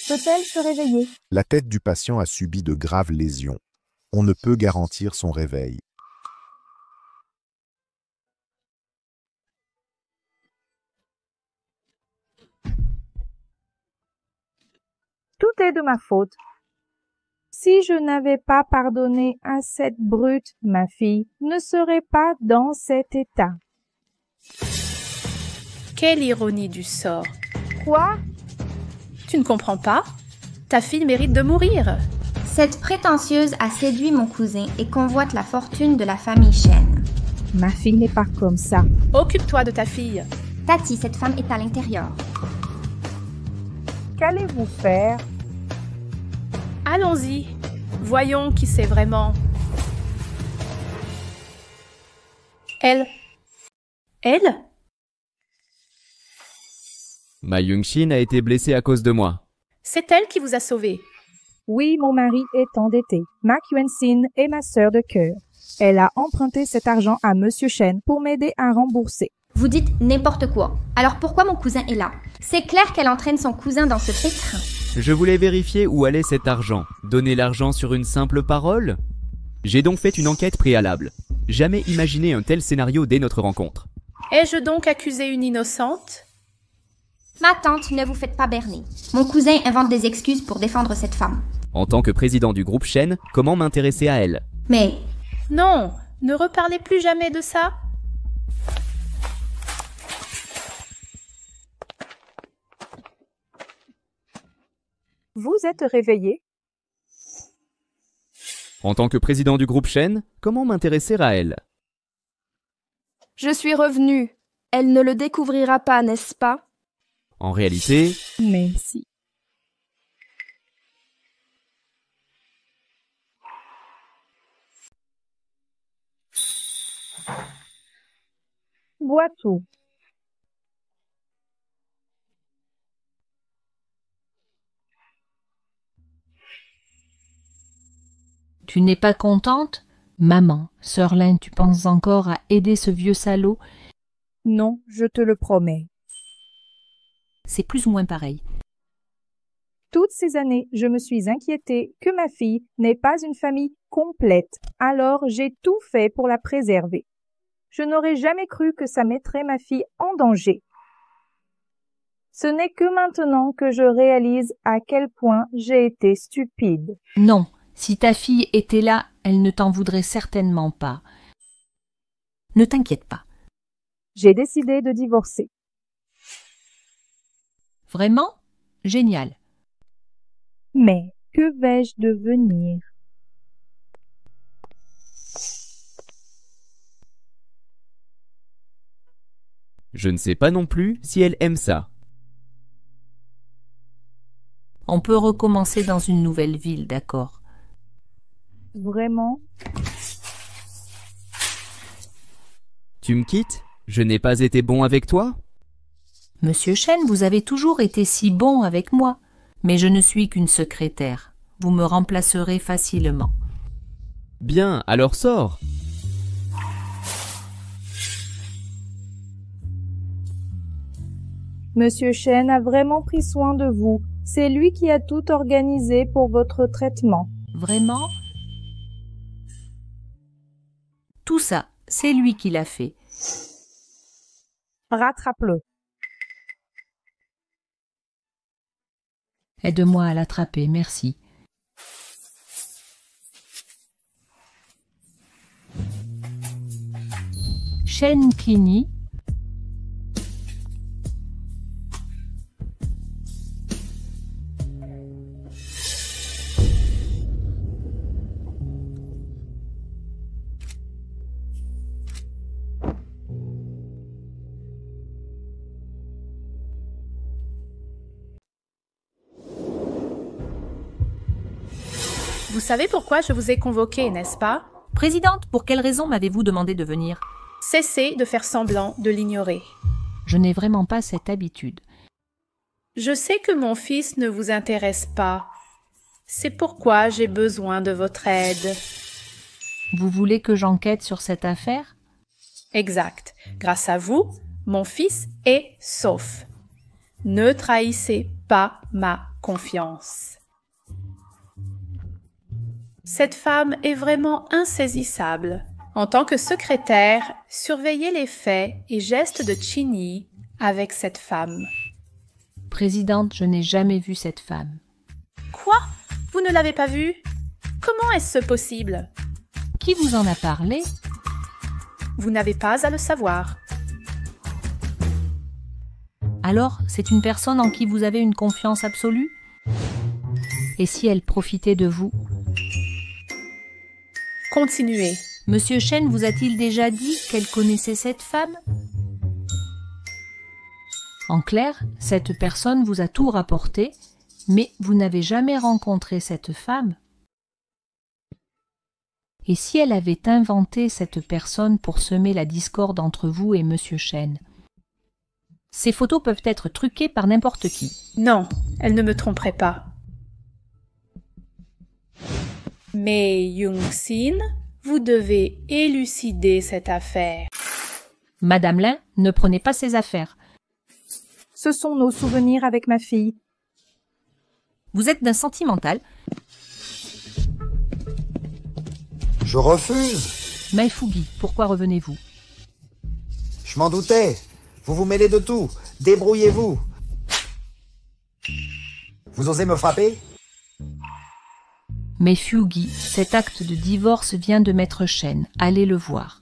Peut-elle se réveiller? La tête du patient a subi de graves lésions. On ne peut garantir son réveil. Tout est de ma faute. Si je n'avais pas pardonné à cette brute, ma fille ne serait pas dans cet état. Quelle ironie du sort. Quoi? Tu ne comprends pas? Ta fille mérite de mourir. Cette prétentieuse a séduit mon cousin et convoite la fortune de la famille Shen. Ma fille n'est pas comme ça. Occupe-toi de ta fille. Tati, cette femme est à l'intérieur. Qu'allez-vous faire? Allons-y. Voyons qui c'est vraiment. Elle? Ma Young-shin a été blessée à cause de moi. C'est elle qui vous a sauvé. Oui, mon mari est endetté. Mak Yuan-sin est ma sœur de cœur. Elle a emprunté cet argent à Monsieur Shen pour m'aider à rembourser. Vous dites n'importe quoi. Alors pourquoi mon cousin est là? C'est clair qu'elle entraîne son cousin dans ce pétrin. Je voulais vérifier où allait cet argent. Donner l'argent sur une simple parole? J'ai donc fait une enquête préalable. Jamais imaginé un tel scénario dès notre rencontre. Ai-je donc accusé une innocente? Ma tante, ne vous faites pas berner. Mon cousin invente des excuses pour défendre cette femme. En tant que président du groupe Shen, comment m'intéresser à elle? Mais... Non, ne reparlez plus jamais de ça. Vous êtes réveillé? En tant que président du groupe Shen, comment m'intéresser à elle? Je suis revenue. Elle ne le découvrira pas, n'est-ce pas? En réalité... Mais si. Bois tout. Tu n'es pas contente? Maman, sœur Lin, tu penses encore à aider ce vieux salaud? Non, je te le promets. C'est plus ou moins pareil. Toutes ces années, je me suis inquiétée que ma fille n'ait pas une famille complète, alors j'ai tout fait pour la préserver. Je n'aurais jamais cru que ça mettrait ma fille en danger. Ce n'est que maintenant que je réalise à quel point j'ai été stupide. Non, si ta fille était là, elle ne t'en voudrait certainement pas. Ne t'inquiète pas. J'ai décidé de divorcer. Vraiment? Génial. Mais que vais-je devenir? Je ne sais pas non plus si elle aime ça. On peut recommencer dans une nouvelle ville, d'accord? Vraiment? Tu me quittes? Je n'ai pas été bon avec toi? Monsieur Chen, vous avez toujours été si bon avec moi, mais je ne suis qu'une secrétaire. Vous me remplacerez facilement. Bien, alors sors. Monsieur Chen a vraiment pris soin de vous. C'est lui qui a tout organisé pour votre traitement. Vraiment? Tout ça, c'est lui qui l'a fait. Rattrape-le. Aide-moi à l'attraper, merci. Shen Qini. Vous savez pourquoi je vous ai convoqué, n'est-ce pas? Présidente, pour quelle raison m'avez-vous demandé de venir? Cessez de faire semblant de l'ignorer. Je n'ai vraiment pas cette habitude. Je sais que mon fils ne vous intéresse pas. C'est pourquoi j'ai besoin de votre aide. Vous voulez que j'enquête sur cette affaire? Exact. Grâce à vous, mon fils est sauf. Ne trahissez pas ma confiance. Cette femme est vraiment insaisissable. En tant que secrétaire, surveillez les faits et gestes de Qini avec cette femme. Présidente, je n'ai jamais vu cette femme. Quoi? Vous ne l'avez pas vue? Comment est-ce possible? Qui vous en a parlé? Vous n'avez pas à le savoir. Alors, c'est une personne en qui vous avez une confiance absolue? Et si elle profitait de vous? Continuez. Monsieur Chen vous a-t-il déjà dit qu'elle connaissait cette femme? En clair, cette personne vous a tout rapporté, mais vous n'avez jamais rencontré cette femme. Et si elle avait inventé cette personne pour semer la discorde entre vous et Monsieur Chen? Ces photos peuvent être truquées par n'importe qui. Non, elle ne me tromperait pas. Mais Young-sin, vous devez élucider cette affaire. Madame Lin, ne prenez pas ces affaires. Ce sont nos souvenirs avec ma fille. Vous êtes d'un sentimental. Je refuse. Maifugi, pourquoi revenez-vous? Je m'en doutais. Vous vous mêlez de tout. Débrouillez-vous. Vous osez me frapper? Mais Fugi, cet acte de divorce vient de Maître Chen. Allez le voir.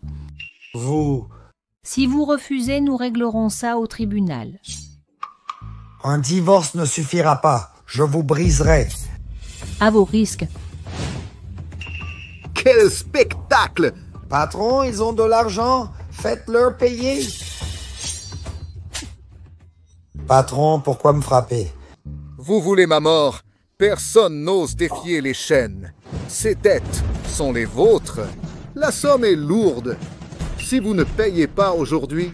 Vous... Si vous refusez, nous réglerons ça au tribunal. Un divorce ne suffira pas. Je vous briserai. À vos risques. Quel spectacle! Patron, ils ont de l'argent. Faites-leur payer. Patron, pourquoi me frapper? Vous voulez ma mort? Personne n'ose défier les chaînes. Ces dettes sont les vôtres. La somme est lourde. Si vous ne payez pas aujourd'hui,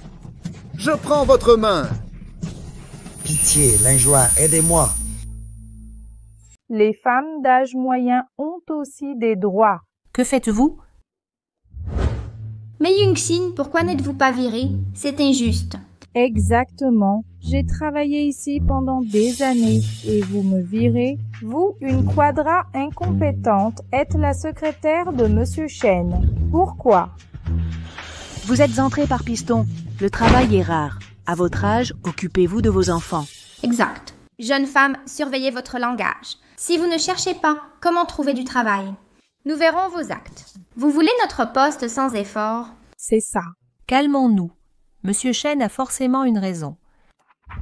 je prends votre main. Pitié, Linjoin, aidez-moi. Les femmes d'âge moyen ont aussi des droits. Que faites-vous? Mais Young-sin, pourquoi n'êtes-vous pas viré? C'est injuste. Exactement. J'ai travaillé ici pendant des années et vous me virez. Vous, une quadra incompétente, êtes la secrétaire de Monsieur Chen. Pourquoi? Vous êtes entré par piston. Le travail est rare. À votre âge, occupez-vous de vos enfants. Exact. Jeune femme, surveillez votre langage. Si vous ne cherchez pas, comment trouver du travail? Nous verrons vos actes. Vous voulez notre poste sans effort? C'est ça. Calmons-nous. Monsieur Chen a forcément une raison.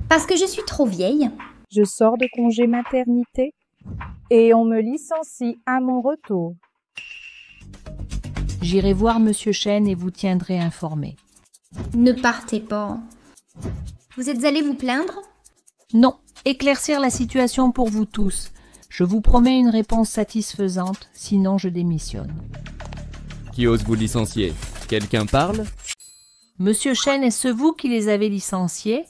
Parce que je suis trop vieille. Je sors de congé maternité et on me licencie à mon retour. J'irai voir Monsieur Chen et vous tiendrai informé. Ne partez pas. Vous êtes allé vous plaindre? Non, éclaircir la situation pour vous tous. Je vous promets une réponse satisfaisante, sinon je démissionne. Qui ose vous licencier? Quelqu'un parle? Monsieur Chen, est-ce vous qui les avez licenciés?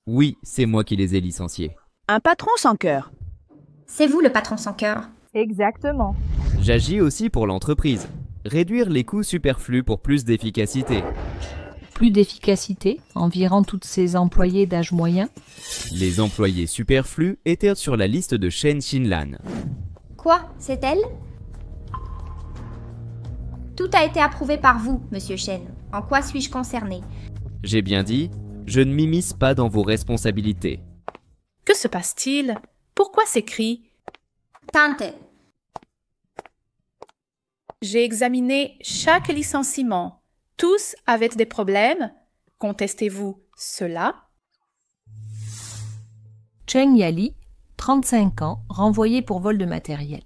Oui, c'est moi qui les ai licenciés. Un patron sans cœur. C'est vous le patron sans cœur. Exactement. J'agis aussi pour l'entreprise. Réduire les coûts superflus pour plus d'efficacité. Plus d'efficacité, environ toutes ces employés d'âge moyen. Les employés superflus étaient sur la liste de Shen Xinlan. Quoi? C'est elle? Tout a été approuvé par vous, Monsieur Chen. En quoi suis-je concerné? J'ai bien dit, je ne m'immisce pas dans vos responsabilités. Que se passe-t-il? Pourquoi ces cris? Tante. J'ai examiné chaque licenciement. Tous avaient des problèmes. Contestez-vous cela? Cheng Yali, 35 ans, renvoyé pour vol de matériel.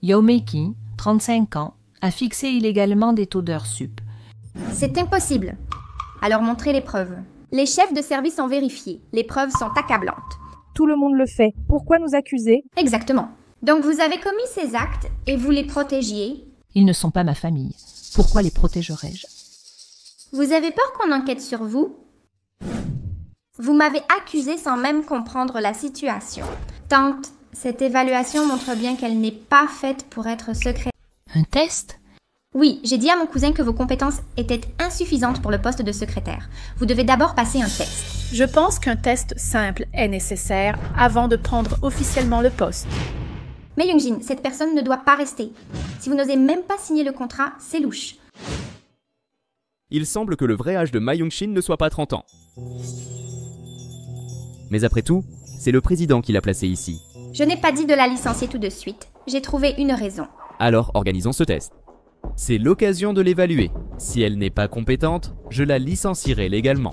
Yao Meiqing, 35 ans, a fixé illégalement des taux d'heures sup. C'est impossible. Alors montrez les preuves. Les chefs de service ont vérifié. Les preuves sont accablantes. Tout le monde le fait. Pourquoi nous accuser? Exactement. Donc vous avez commis ces actes et vous les protégiez? Ils ne sont pas ma famille. Pourquoi les protégerais-je? Vous avez peur qu'on enquête sur vous? Vous m'avez accusé sans même comprendre la situation. Tante, cette évaluation montre bien qu'elle n'est pas faite pour être secrète. Un test? Oui, j'ai dit à mon cousin que vos compétences étaient insuffisantes pour le poste de secrétaire. Vous devez d'abord passer un test. Je pense qu'un test simple est nécessaire avant de prendre officiellement le poste. Mais Yoongjin, cette personne ne doit pas rester. Si vous n'osez même pas signer le contrat, c'est louche. Il semble que le vrai âge de Ma Young-shin ne soit pas 30 ans. Mais après tout, c'est le président qui l'a placé ici. Je n'ai pas dit de la licencier tout de suite. J'ai trouvé une raison. Alors organisons ce test. C'est l'occasion de l'évaluer. Si elle n'est pas compétente, je la licencierai légalement.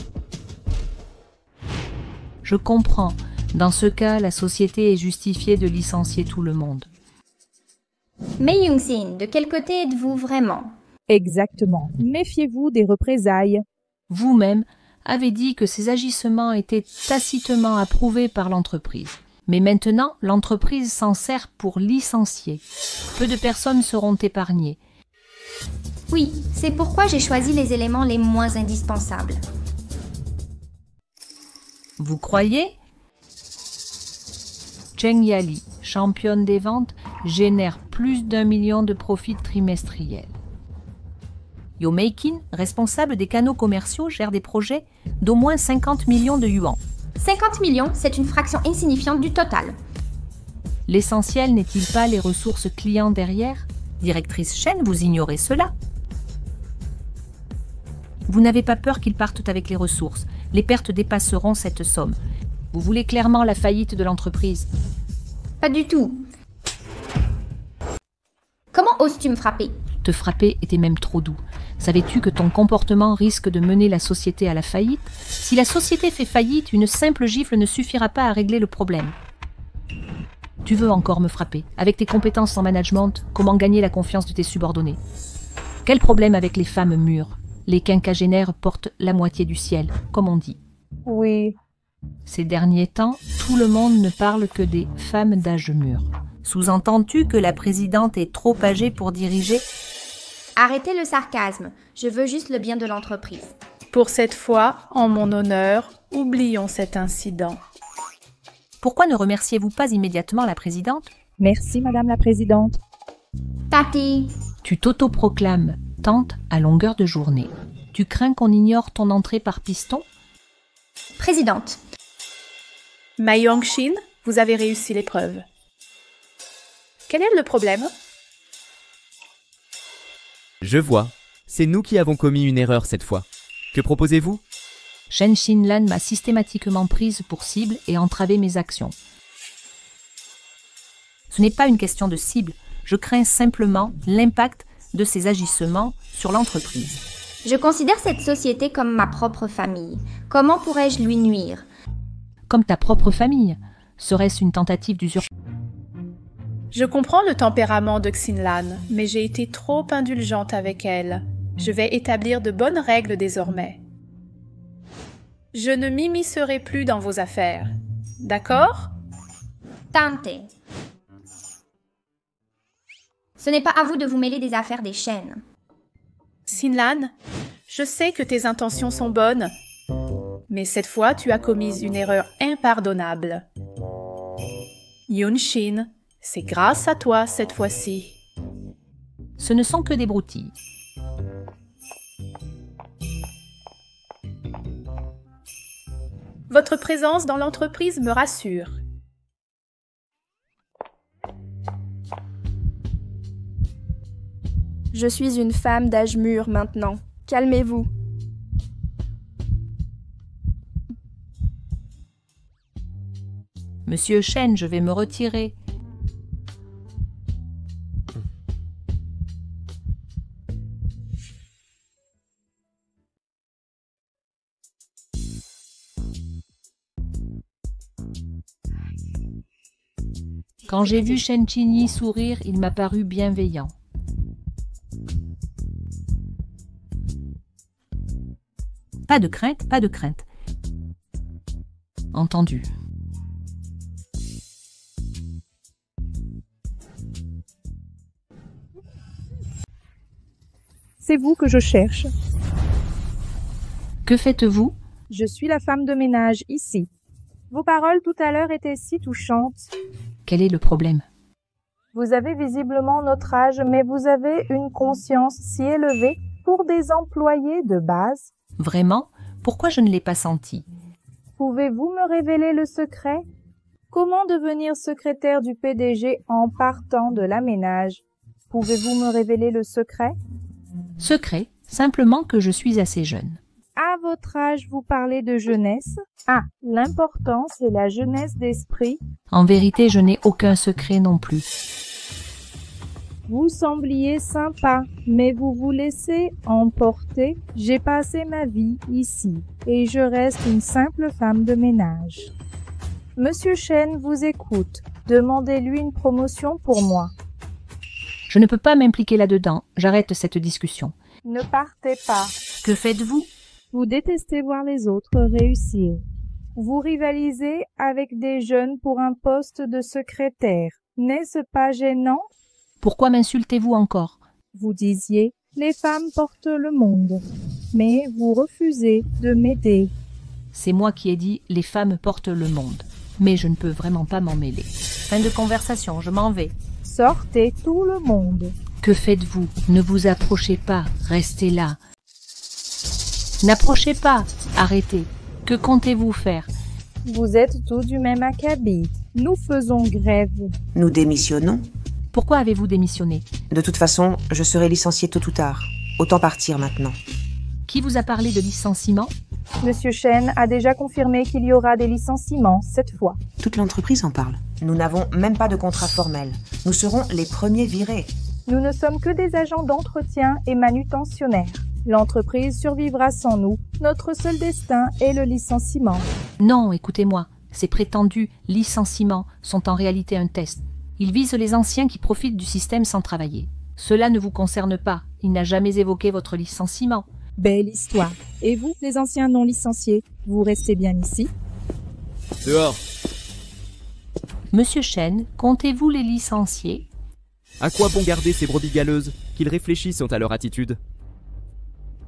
Je comprends. Dans ce cas, la société est justifiée de licencier tout le monde. Mais Young-sin, de quel côté êtes-vous vraiment? Exactement. Méfiez-vous des représailles. Vous-même avez dit que ces agissements étaient tacitement approuvés par l'entreprise. Mais maintenant, l'entreprise s'en sert pour licencier. Peu de personnes seront épargnées. Oui, c'est pourquoi j'ai choisi les éléments les moins indispensables. Vous croyez? Cheng Yali, championne des ventes, génère plus d'1 million de profits trimestriels. Yao Meiqing, responsable des canaux commerciaux, gère des projets d'au moins 50 millions de yuan. 50 millions, c'est une fraction insignifiante du total. L'essentiel n'est-il pas les ressources clients derrière? Directrice Chen, vous ignorez cela. Vous n'avez pas peur qu'ils partent avec les ressources. Les pertes dépasseront cette somme. Vous voulez clairement la faillite de l'entreprise? Pas du tout. Comment oses-tu me frapper? Te frapper était même trop doux. Savais-tu que ton comportement risque de mener la société à la faillite? Si la société fait faillite, une simple gifle ne suffira pas à régler le problème. Tu veux encore me frapper? Avec tes compétences en management, comment gagner la confiance de tes subordonnés? Quel problème avec les femmes mûres? Les quinquagénaires portent la moitié du ciel, comme on dit. Oui. Ces derniers temps, tout le monde ne parle que des femmes d'âge mûr. Sous-entends-tu que la présidente est trop âgée pour diriger? Arrêtez le sarcasme. Je veux juste le bien de l'entreprise. Pour cette fois, en mon honneur, oublions cet incident. Pourquoi ne remerciez-vous pas immédiatement la présidente? Merci, Madame la Présidente. Tati. Tu t'autoproclames tante à longueur de journée. Tu crains qu'on ignore ton entrée par piston? Présidente. Ma Young-shin, vous avez réussi l'épreuve. Quel est le problème? Je vois. C'est nous qui avons commis une erreur cette fois. Que proposez-vous? Shen Xinlan m'a systématiquement prise pour cible et entravé mes actions. Ce n'est pas une question de cible, je crains simplement l'impact de ses agissements sur l'entreprise. Je considère cette société comme ma propre famille. Comment pourrais-je lui nuire? Comme ta propre famille. Serait-ce une tentative d'usurpation? Je comprends le tempérament de Xinlan, mais j'ai été trop indulgente avec elle. Je vais établir de bonnes règles désormais. Je ne m'immiscerai plus dans vos affaires. D'accord? Tentez. Ce n'est pas à vous de vous mêler des affaires des Shen. Xinlan, je sais que tes intentions sont bonnes, mais cette fois tu as commis une erreur impardonnable. Yunshin, c'est grâce à toi cette fois-ci. Ce ne sont que des broutilles. Votre présence dans l'entreprise me rassure. Je suis une femme d'âge mûr maintenant. Calmez-vous. Monsieur Shen, je vais me retirer. Quand j'ai vu Shen Qinyi sourire, il m'a paru bienveillant. Pas de crainte, pas de crainte. Entendu. C'est vous que je cherche. Que faites-vous? Je suis la femme de ménage ici. Vos paroles tout à l'heure étaient si touchantes. Quel est le problème? Vous avez visiblement notre âge, mais vous avez une conscience si élevée pour des employés de base. Vraiment? Pourquoi je ne l'ai pas senti? Pouvez-vous me révéler le secret? Comment devenir secrétaire du PDG en partant de la ménage? Pouvez-vous me révéler le secret? Secret, simplement que je suis assez jeune. À votre âge, vous parlez de jeunesse? Ah, l'important, c'est la jeunesse d'esprit. En vérité, je n'ai aucun secret non plus. Vous sembliez sympa, mais vous vous laissez emporter. J'ai passé ma vie ici, et je reste une simple femme de ménage. Monsieur Shen vous écoute. Demandez-lui une promotion pour moi. Je ne peux pas m'impliquer là-dedans. J'arrête cette discussion. Ne partez pas. Que faites-vous? Vous détestez voir les autres réussir. Vous rivalisez avec des jeunes pour un poste de secrétaire. N'est-ce pas gênant? Pourquoi m'insultez-vous encore? Vous disiez, les femmes portent le monde. Mais vous refusez de m'aider. C'est moi qui ai dit, les femmes portent le monde. Mais je ne peux vraiment pas m'en mêler. Fin de conversation, je m'en vais. Sortez tout le monde. Que faites-vous? Ne vous approchez pas, restez là. N'approchez pas, arrêtez. Que comptez-vous faire? Vous êtes tous du même acabit. Nous faisons grève. Nous démissionnons. Pourquoi avez-vous démissionné? De toute façon, je serai licencié tôt ou tard. Autant partir maintenant. Qui vous a parlé de licenciement? Monsieur Shen a déjà confirmé qu'il y aura des licenciements cette fois. Toute l'entreprise en parle. Nous n'avons même pas de contrat formel. Nous serons les premiers virés. Nous ne sommes que des agents d'entretien et manutentionnaires. L'entreprise survivra sans nous. Notre seul destin est le licenciement. Non, écoutez-moi. Ces prétendus licenciements sont en réalité un test. Ils visent les anciens qui profitent du système sans travailler. Cela ne vous concerne pas. Il n'a jamais évoqué votre licenciement. Belle histoire. Et vous, les anciens non licenciés, vous restez bien ici? Dehors. Monsieur Shen, comptez-vous les licencier? À quoi bon garder ces brebis galeuses? Qu'ils réfléchissent quant à leur attitude.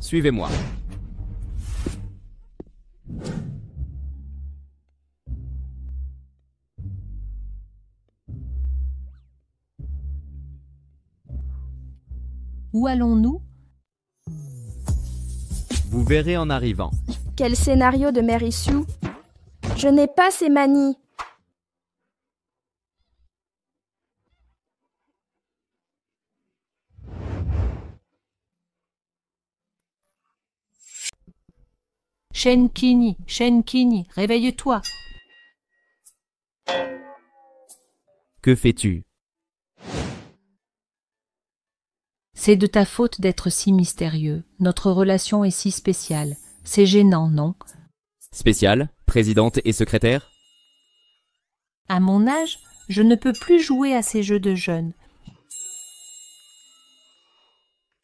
Suivez-moi. Où allons-nous? Vous verrez en arrivant. Quel scénario de Mary Sue! Je n'ai pas ces manies. Shenkini, réveille-toi. Que fais-tu? C'est de ta faute d'être si mystérieux. Notre relation est si spéciale. C'est gênant, non? Spécial, présidente et secrétaire? À mon âge, je ne peux plus jouer à ces jeux de jeunes.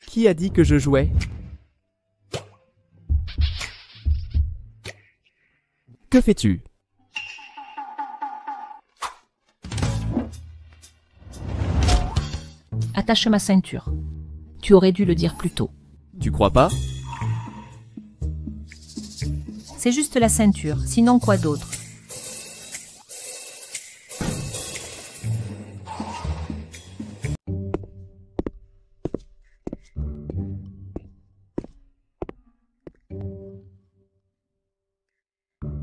Qui a dit que je jouais? Que fais-tu? Attache ma ceinture. Tu aurais dû le dire plus tôt. Tu crois pas? C'est juste la ceinture, sinon quoi d'autre?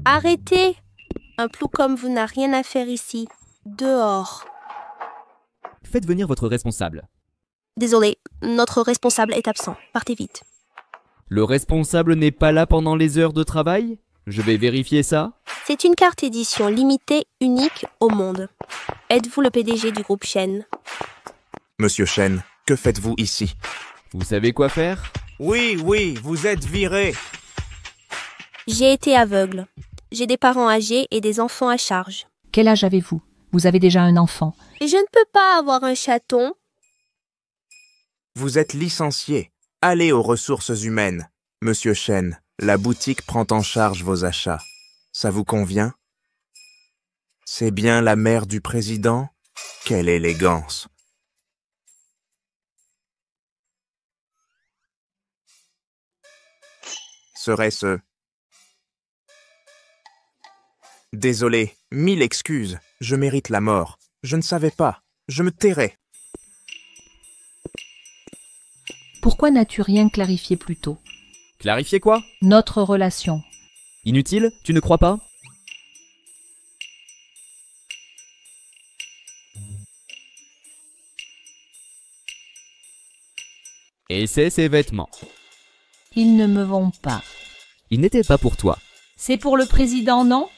Arrêtez! Un plou comme vous n'a rien à faire ici. Dehors. Faites venir votre responsable. Désolé, notre responsable est absent. Partez vite. Le responsable n'est pas là pendant les heures de travail? Je vais vérifier ça. C'est une carte édition limitée, unique au monde. Êtes-vous le PDG du groupe Shen? Monsieur Shen, que faites-vous ici? Vous savez quoi faire? Oui, vous êtes viré. J'ai été aveugle. J'ai des parents âgés et des enfants à charge. Quel âge avez-vous? Vous avez déjà un enfant. Et je ne peux pas avoir un chaton. Vous êtes licencié. Allez aux ressources humaines. Monsieur Shen, la boutique prend en charge vos achats. Ça vous convient? C'est bien la mère du président? Quelle élégance! Serait-ce... Désolé, 1000 excuses. Je mérite la mort. Je ne savais pas. Je me tairai. Pourquoi n'as-tu rien clarifié plus tôt? Clarifier quoi? Notre relation. Inutile, tu ne crois pas? Et c'est ces vêtements. Ils ne me vont pas. Ils n'étaient pas pour toi. C'est pour le président, non?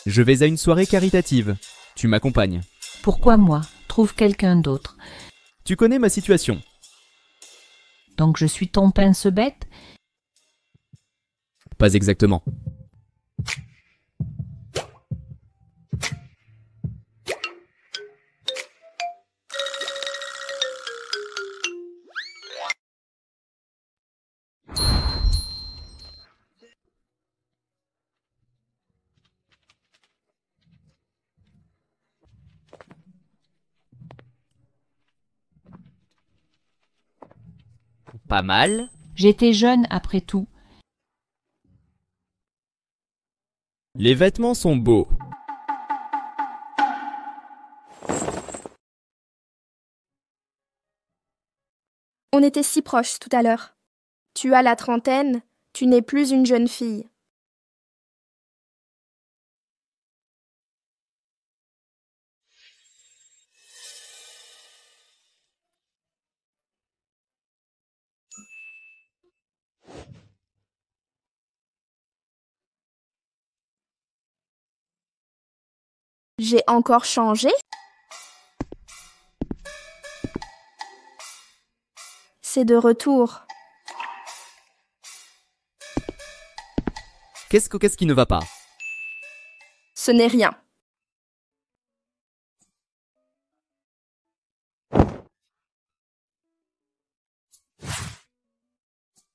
Je vais à une soirée caritative. Tu m'accompagnes. Pourquoi moi? Trouve quelqu'un d'autre. Tu connais ma situation. Donc je suis ton pince-bête? Pas exactement. Pas mal. J'étais jeune après tout. Les vêtements sont beaux. On était si proches tout à l'heure. Tu as la trentaine, tu n'es plus une jeune fille. J'ai encore changé? C'est de retour. Qu'est-ce qui ne va pas? Ce n'est rien.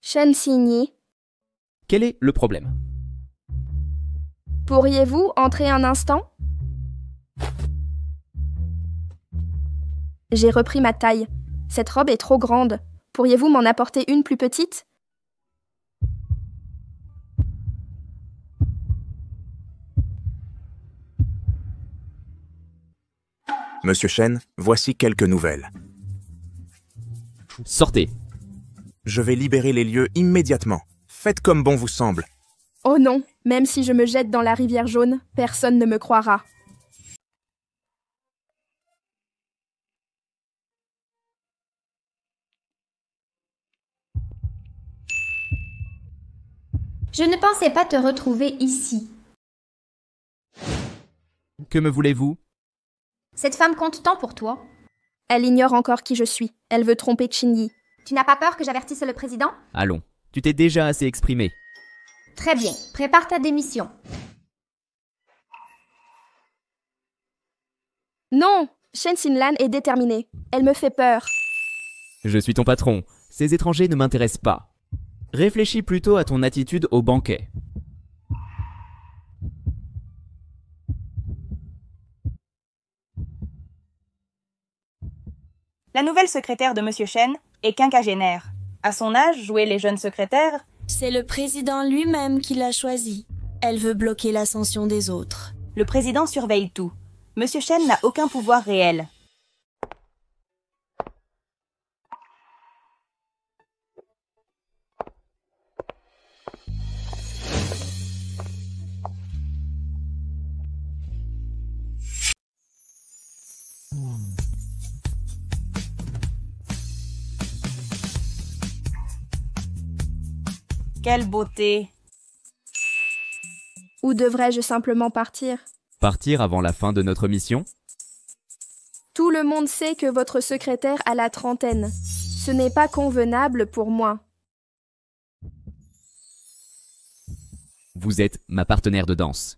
Shen Signy, Quel est le problème? pourriez-vous entrer un instant? J'ai repris ma taille. Cette robe est trop grande. Pourriez-vous m'en apporter une plus petite? Monsieur Shen, voici quelques nouvelles. Sortez. Je vais libérer les lieux immédiatement. Faites comme bon vous semble. Oh non, même si je me jette dans la rivière jaune, personne ne me croira. Je ne pensais pas te retrouver ici. Que me voulez-vous? Cette femme compte tant pour toi. Elle ignore encore qui je suis. Elle veut tromper Chin-Yi. Tu n'as pas peur que j'avertisse le président? Allons, tu t'es déjà assez exprimé. Très bien, prépare ta démission. Non, Shen Xinlan est déterminée. Elle me fait peur. Je suis ton patron. Ces étrangers ne m'intéressent pas. Réfléchis plutôt à ton attitude au banquet. La nouvelle secrétaire de Monsieur Shen est quinquagénaire. À son âge, jouer les jeunes secrétaires... C'est le président lui-même qui l'a choisie. Elle veut bloquer l'ascension des autres. Le président surveille tout. Monsieur Shen n'a aucun pouvoir réel. Quelle beauté! Ou devrais-je simplement partir? Partir avant la fin de notre mission? Tout le monde sait que votre secrétaire a la trentaine. Ce n'est pas convenable pour moi. Vous êtes ma partenaire de danse.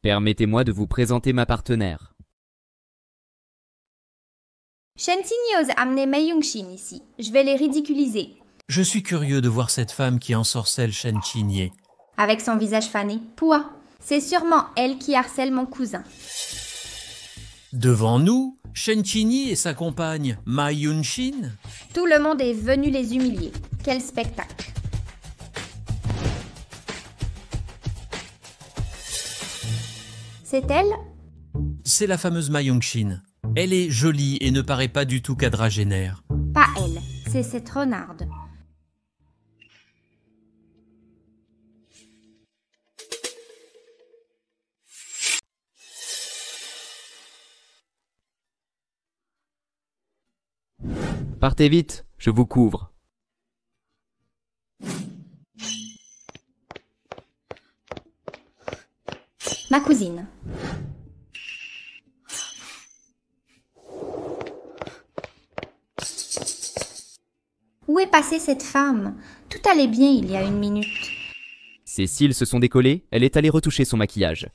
Permettez-moi de vous présenter ma partenaire. Shen Xinyi ose amener Mei Yunxin ici. Je vais les ridiculiser. Je suis curieux de voir cette femme qui ensorcelle Shen Xinyi. Avec son visage fané. Pouah, c'est sûrement elle qui harcèle mon cousin. Devant nous, Shen Xinyi et sa compagne, Ma Yunxin. Tout le monde est venu les humilier. Quel spectacle! C'est elle? C'est la fameuse Ma Yunxin. Elle est jolie et ne paraît pas du tout quadragénaire. Pas elle, c'est cette renarde. Partez vite, je vous couvre. Ma cousine. Où est passée cette femme? Tout allait bien il y a une minute. Ses cils se sont décollés, elle est allée retoucher son maquillage.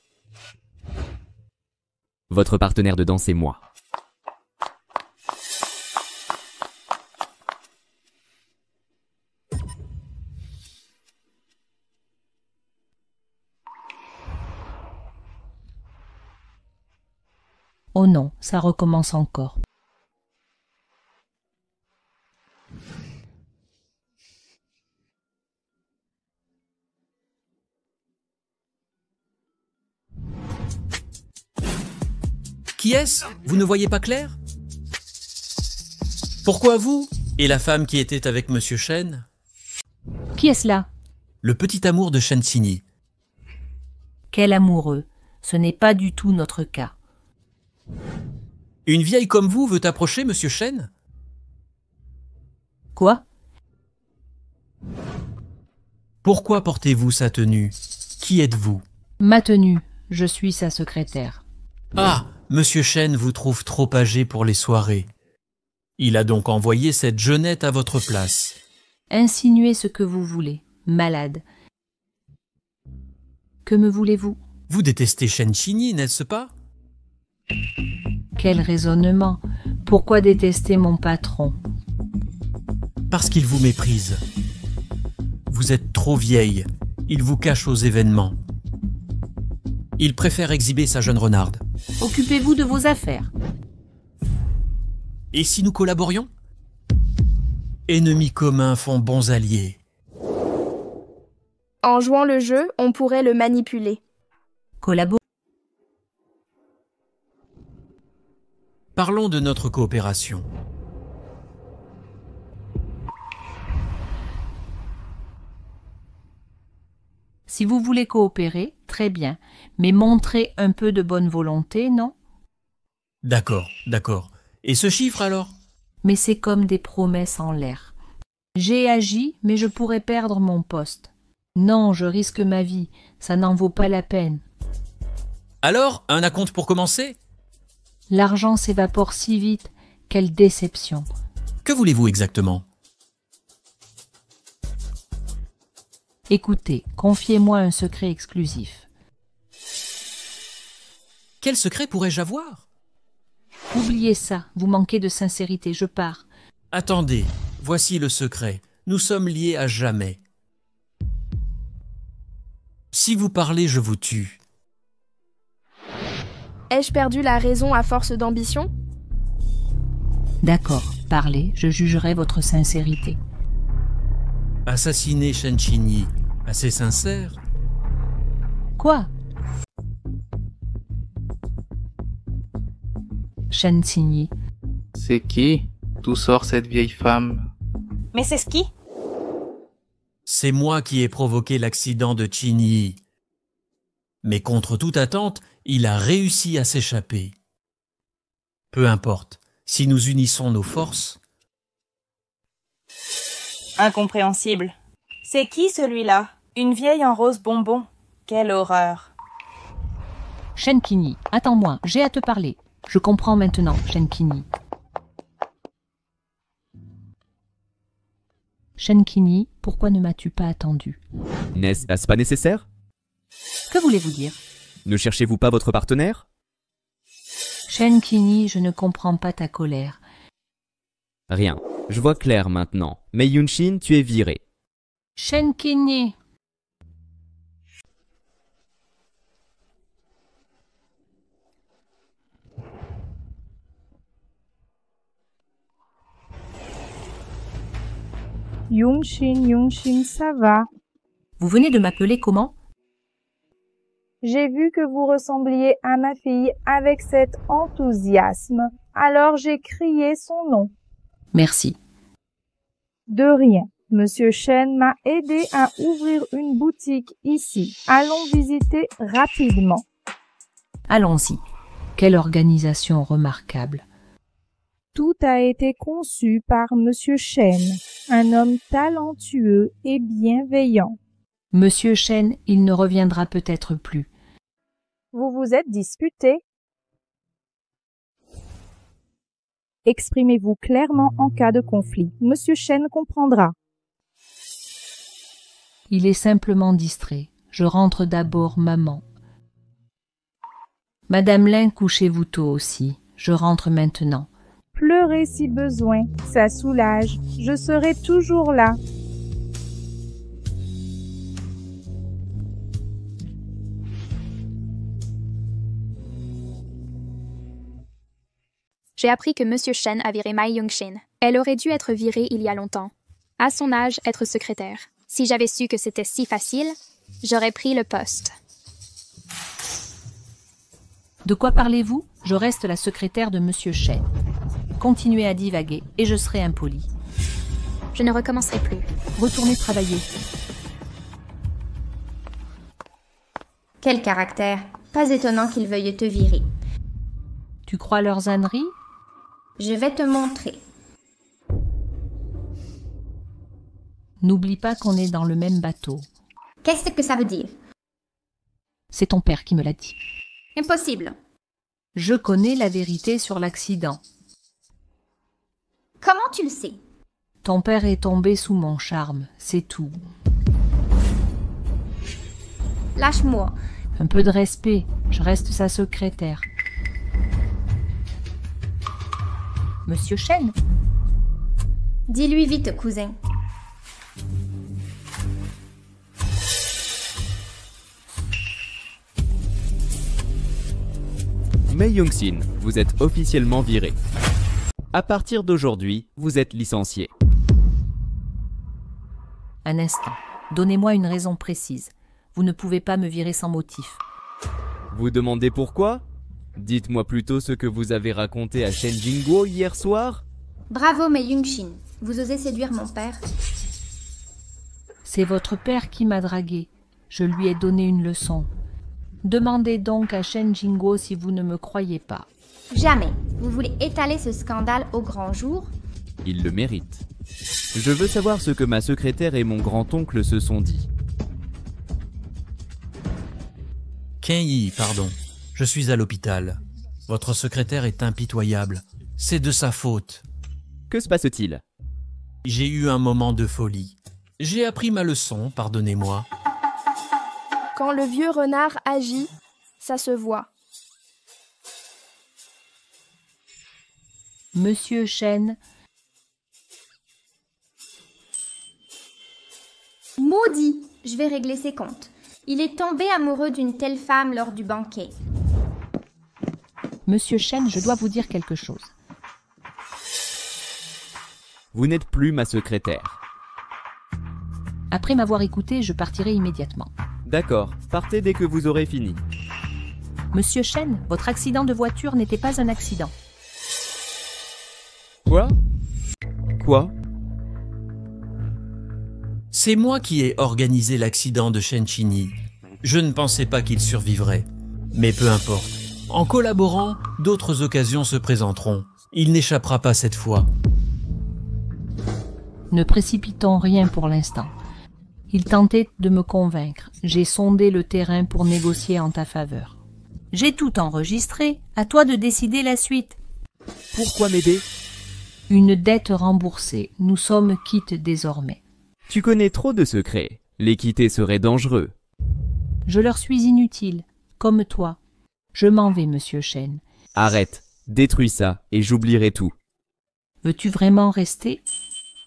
Votre partenaire de danse est moi. Oh non, ça recommence encore. Qui est-ce? Vous ne voyez pas clair? Pourquoi vous? Et la femme qui était avec Monsieur Shen? Qui est-ce là? Le petit amour de Shen Xinyi. Quel amoureux. Ce n'est pas du tout notre cas. Une vieille comme vous veut approcher Monsieur Shen? Quoi? Pourquoi portez-vous sa tenue? Qui êtes-vous? Ma tenue. Je suis sa secrétaire. Ah! Monsieur Shen vous trouve trop âgé pour les soirées. Il a donc envoyé cette jeunette à votre place. Insinuez ce que vous voulez. Malade. Que me voulez-vous? Vous détestez Shen Xinyi, n'est-ce pas? Quel raisonnement! Pourquoi détester mon patron? Parce qu'il vous méprise. Vous êtes trop vieille. Il vous cache aux événements. Il préfère exhiber sa jeune renarde. Occupez-vous de vos affaires. Et si nous collaborions? Ennemis communs font bons alliés. En jouant le jeu, on pourrait le manipuler. Collaborer. Parlons de notre coopération. Si vous voulez coopérer, très bien, mais montrez un peu de bonne volonté, non? D'accord, d'accord. Et ce chiffre alors? Mais c'est comme des promesses en l'air. J'ai agi, mais je pourrais perdre mon poste. Non, je risque ma vie, ça n'en vaut pas la peine. Alors, un acompte pour commencer? L'argent s'évapore si vite, quelle déception. Que voulez-vous exactement? Écoutez, confiez-moi un secret exclusif. Quel secret pourrais-je avoir? Oubliez ça, vous manquez de sincérité, je pars. Attendez, voici le secret. Nous sommes liés à jamais. Si vous parlez, je vous tue. Ai-je perdu la raison à force d'ambition? D'accord, parlez, je jugerai votre sincérité. Assassiner Shen Qinyi, assez sincère. Quoi? Shen Qinyi. C'est qui? D'où sort cette vieille femme? Mais c'est ce qui? C'est moi qui ai provoqué l'accident de Qinyi. Mais contre toute attente, il a réussi à s'échapper. Peu importe, si nous unissons nos forces... Incompréhensible. C'est qui celui-là? Une vieille en rose bonbon. Quelle horreur. Shen Qinyi, attends-moi, j'ai à te parler. Je comprends maintenant, Shen Qinyi. Shen Qinyi, pourquoi ne m'as-tu pas attendu? N'est-ce pas nécessaire? Que voulez-vous dire? Ne cherchez-vous pas votre partenaire? Shen Qinyi, je ne comprends pas ta colère. Rien. Je vois clair maintenant. Mais Yunshin, tu es viré. Shen Qinyi. Yunshin, ça va? Vous venez de m'appeler comment? J'ai vu que vous ressembliez à ma fille avec cet enthousiasme, alors j'ai crié son nom. Merci. De rien. Monsieur Shen m'a aidé à ouvrir une boutique ici. Allons visiter rapidement. Allons-y. Quelle organisation remarquable. Tout a été conçu par Monsieur Shen, un homme talentueux et bienveillant. Monsieur Shen, il ne reviendra peut-être plus. Vous vous êtes disputé? Exprimez-vous clairement en cas de conflit. Monsieur Shen comprendra. Il est simplement distrait. Je rentre d'abord, maman. Madame Lin, couchez-vous tôt aussi. Je rentre maintenant. Pleurez si besoin, ça soulage. Je serai toujours là. J'ai appris que Monsieur Shen a viré Mai Yunshin. Elle aurait dû être virée il y a longtemps. À son âge, être secrétaire. Si j'avais su que c'était si facile, j'aurais pris le poste. De quoi parlez-vous? Je reste la secrétaire de Monsieur Shen. Continuez à divaguer et je serai impolie. Je ne recommencerai plus. Retournez travailler. Quel caractère. Pas étonnant qu'ils veuillent te virer. Tu crois leurs âneries? Je vais te montrer. N'oublie pas qu'on est dans le même bateau. Qu'est-ce que ça veut dire? C'est ton père qui me l'a dit. Impossible. Je connais la vérité sur l'accident. Comment tu le sais? Ton père est tombé sous mon charme, c'est tout. Lâche-moi. Un peu de respect, je reste sa secrétaire. Monsieur Shen? Dis-lui vite, cousin. Mei Yunshin, vous êtes officiellement viré. À partir d'aujourd'hui, vous êtes licencié. Un instant, donnez-moi une raison précise. Vous ne pouvez pas me virer sans motif. Vous demandez pourquoi? Dites-moi plutôt ce que vous avez raconté à Shen Jingguo hier soir. Bravo, Mei Yunshin. Vous osez séduire mon père? C'est votre père qui m'a dragué. Je lui ai donné une leçon. Demandez donc à Shen Jingguo si vous ne me croyez pas. Jamais. Vous voulez étaler ce scandale au grand jour? Il le mérite. Je veux savoir ce que ma secrétaire et mon grand-oncle se sont dit. Kenyi, pardon. Je suis à l'hôpital. Votre secrétaire est impitoyable. C'est de sa faute. Que se passe-t-il? J'ai eu un moment de folie. J'ai appris ma leçon, pardonnez-moi. Quand le vieux renard agit, ça se voit. Monsieur Shen, Maudit! Je vais régler ses comptes. Il est tombé amoureux d'une telle femme lors du banquet. Monsieur Shen, je dois vous dire quelque chose. Vous n'êtes plus ma secrétaire. Après m'avoir écouté, je partirai immédiatement. D'accord, partez dès que vous aurez fini. Monsieur Shen, votre accident de voiture n'était pas un accident. Quoi? Quoi? C'est moi qui ai organisé l'accident de Shenchini. Je ne pensais pas qu'il survivrait. Mais peu importe. En collaborant, d'autres occasions se présenteront. Il n'échappera pas cette fois. Ne précipitons rien pour l'instant. Il tentait de me convaincre. J'ai sondé le terrain pour négocier en ta faveur. J'ai tout enregistré. À toi de décider la suite. Pourquoi m'aider? Une dette remboursée. Nous sommes quittes désormais. Tu connais trop de secrets. Les quitter serait dangereux. Je leur suis inutile, comme toi. Je m'en vais, monsieur Shen. Arrête, détruis ça et j'oublierai tout. Veux-tu vraiment rester?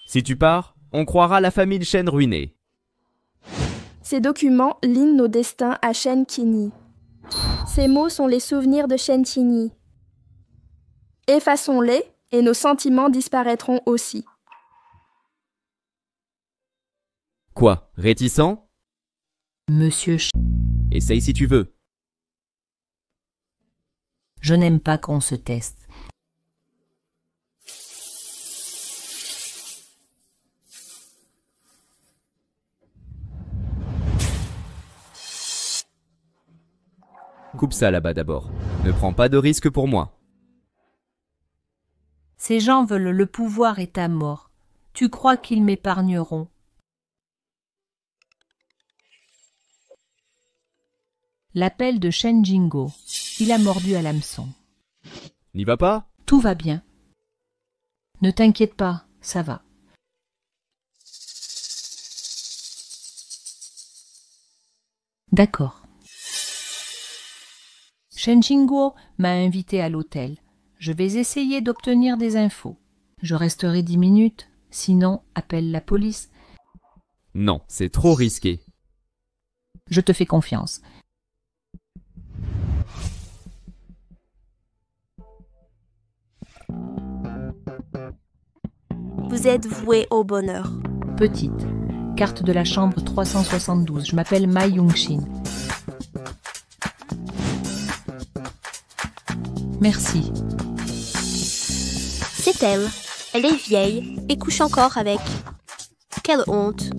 Si tu pars, on croira la famille Shen ruinée. Ces documents lignent nos destins à Shenchini. Ces mots sont les souvenirs de Shenchini. Effaçons-les et nos sentiments disparaîtront aussi. Quoi, réticent? Monsieur Essaye si tu veux. Je n'aime pas qu'on se teste. Coupe ça là-bas d'abord. Ne prends pas de risque pour moi. Ces gens veulent le pouvoir et ta mort. Tu crois qu'ils m'épargneront? L'appel de Shen Jingo. Il a mordu à l'hameçon. N'y va pas? Tout va bien. Ne t'inquiète pas, ça va. D'accord. Shen Jingo m'a invité à l'hôtel. Je vais essayer d'obtenir des infos. Je resterai 10 minutes, sinon appelle la police. Non, c'est trop risqué. Je te fais confiance. Vous êtes voué au bonheur. Petite. Carte de la chambre 372. Je m'appelle Ma Young-shin. Merci. C'est elle. Elle est vieille et couche encore avec. Quelle honte.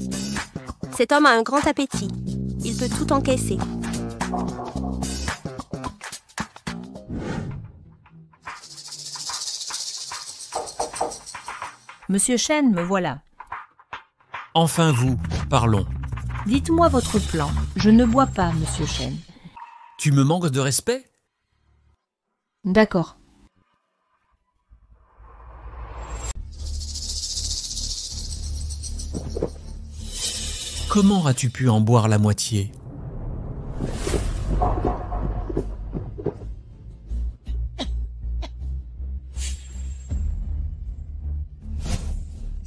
Cet homme a un grand appétit. Il peut tout encaisser. Monsieur Shen, me voilà. Enfin vous, parlons. Dites-moi votre plan. Je ne bois pas, monsieur Shen. Tu me manques de respect? D'accord. Comment as-tu pu en boire la moitié?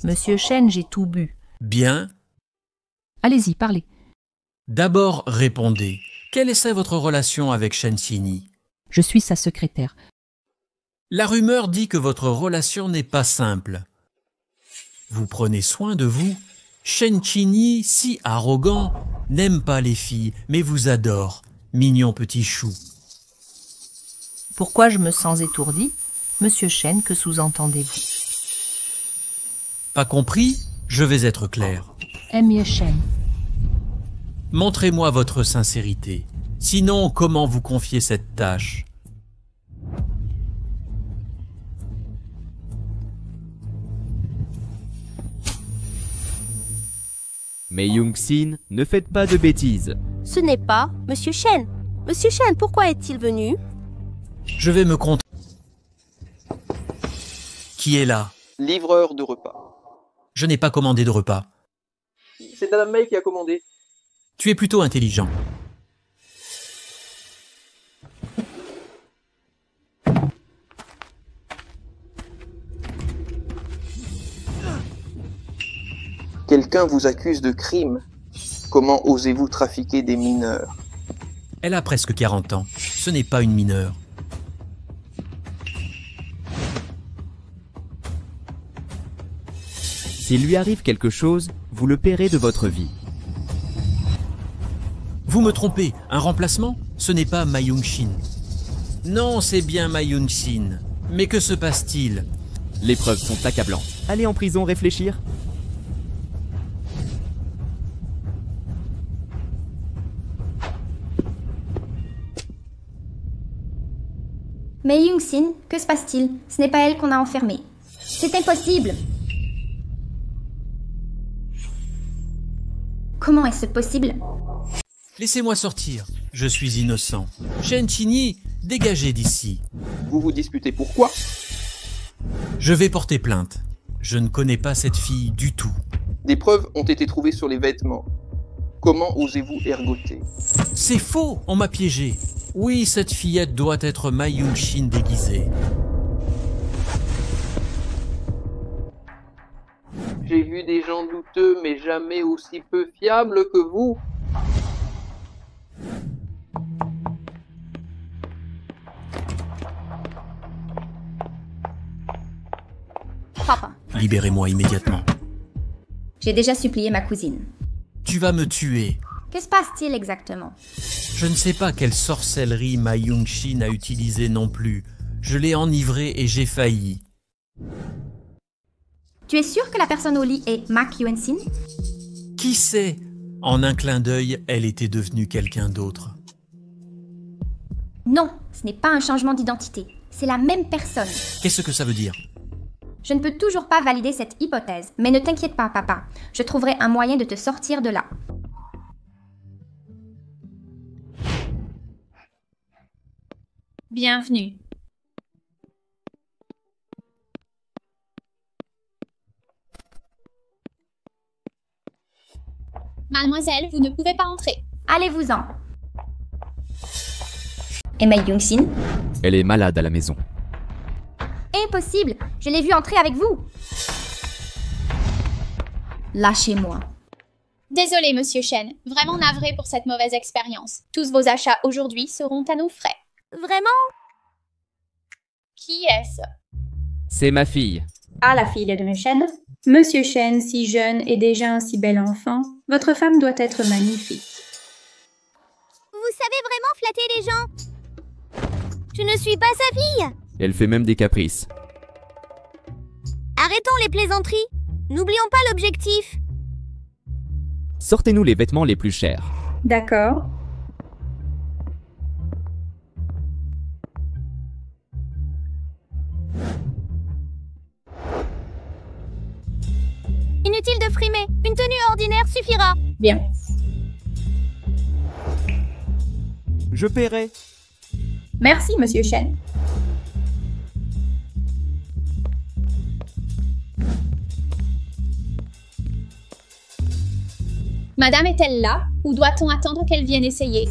Monsieur Shen, j'ai tout bu. Bien. Allez-y, parlez. D'abord, répondez. Quelle est votre relation avec Shenchini? Je suis sa secrétaire. La rumeur dit que votre relation n'est pas simple. Vous prenez soin de vous. Shenchini, si arrogant, n'aime pas les filles, mais vous adore. Mignon petit chou. Pourquoi je me sens étourdi? Monsieur Shen, que sous-entendez-vous? Pas compris? Je vais être clair. Monsieur Shen. Montrez-moi votre sincérité. Sinon, comment vous confier cette tâche? Mais Young-sin, ne faites pas de bêtises. Ce n'est pas Monsieur Shen. Monsieur Shen, pourquoi est-il venu? Je vais me compter. Qui est là? Livreur de repas. Je n'ai pas commandé de repas. C'est Madame May qui a commandé. Tu es plutôt intelligent. Quelqu'un vous accuse de crime. Comment osez-vous trafiquer des mineurs? Elle a presque 40 ans. Ce n'est pas une mineure. S'il lui arrive quelque chose, vous le paierez de votre vie. Vous me trompez, un remplacement? Ce n'est pas Ma Young-shin. Non, c'est bien Ma Young-shin. Mais que se passe-t-il? Les preuves sont accablantes. Allez en prison réfléchir. Mais Young-sin, que se passe-t-il? Ce n'est pas elle qu'on a enfermée. C'est impossible! Comment est-ce possible? Laissez-moi sortir. Je suis innocent. Shen Qingyi, dégagez d'ici. Vous vous disputez pourquoi? Je vais porter plainte. Je ne connais pas cette fille du tout. Des preuves ont été trouvées sur les vêtements. Comment osez-vous ergoter? C'est faux, on m'a piégé. Oui, cette fillette doit être Ma Young-shin déguisée. J'ai vu des gens douteux, mais jamais aussi peu fiables que vous. Papa. Libérez-moi immédiatement. J'ai déjà supplié ma cousine. Tu vas me tuer. Que se passe-t-il exactement? Je ne sais pas quelle sorcellerie Ma Young-shin a utilisée non plus. Je l'ai enivrée et j'ai failli. Tu es sûr que la personne au lit est Mak Yoon-sin? Qui sait? En un clin d'œil, elle était devenue quelqu'un d'autre. Non, ce n'est pas un changement d'identité. C'est la même personne. Qu'est-ce que ça veut dire? Je ne peux toujours pas valider cette hypothèse, mais ne t'inquiète pas, papa. Je trouverai un moyen de te sortir de là. Bienvenue. Mademoiselle, vous ne pouvez pas entrer. Allez-vous-en. Et Ma Young-sin? Elle est malade à la maison. Impossible. Je l'ai vue entrer avec vous. Lâchez-moi. Désolé, Monsieur Shen. Vraiment navré pour cette mauvaise expérience. Tous vos achats aujourd'hui seront à nos frais. Vraiment? Qui est-ce? C'est ma fille. Ah, la fille de M. Shen. Monsieur Shen, si jeune et déjà un si bel enfant, votre femme doit être magnifique. Vous savez vraiment flatter les gens? Je ne suis pas sa fille. Elle fait même des caprices. Arrêtons les plaisanteries. N'oublions pas l'objectif. Sortez-nous les vêtements les plus chers. D'accord. Inutile de frimer. Une tenue ordinaire suffira. Bien. Je paierai. Merci, Monsieur Shen. Madame est-elle là, ou doit-on attendre qu'elle vienne essayer?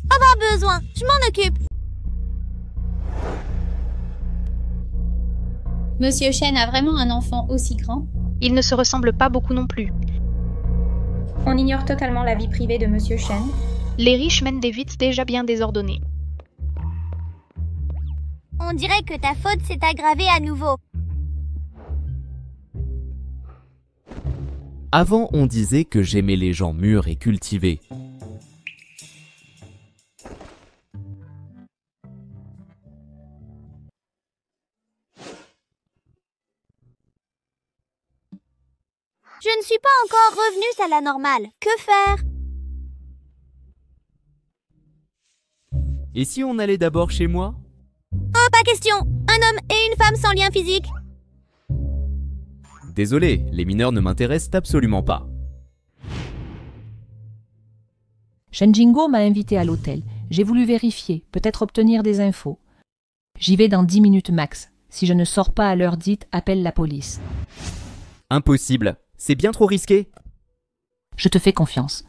Pas besoin, je m'en occupe. Monsieur Shen a vraiment un enfant aussi grand? Ils ne se ressemblent pas beaucoup non plus. On ignore totalement la vie privée de Monsieur Shen. Les riches mènent des vies déjà bien désordonnées. On dirait que ta faute s'est aggravée à nouveau. Avant, on disait que j'aimais les gens mûrs et cultivés. Je ne suis pas encore revenue à la normale. Que faire? Et si on allait d'abord chez moi? Oh, pas question. Un homme et une femme sans lien physique. Désolé, les mineurs ne m'intéressent absolument pas. Shen Jingo m'a invité à l'hôtel. J'ai voulu vérifier, peut-être obtenir des infos. J'y vais dans 10 minutes max. Si je ne sors pas à l'heure dite, appelle la police. Impossible. C'est bien trop risqué. Je te fais confiance.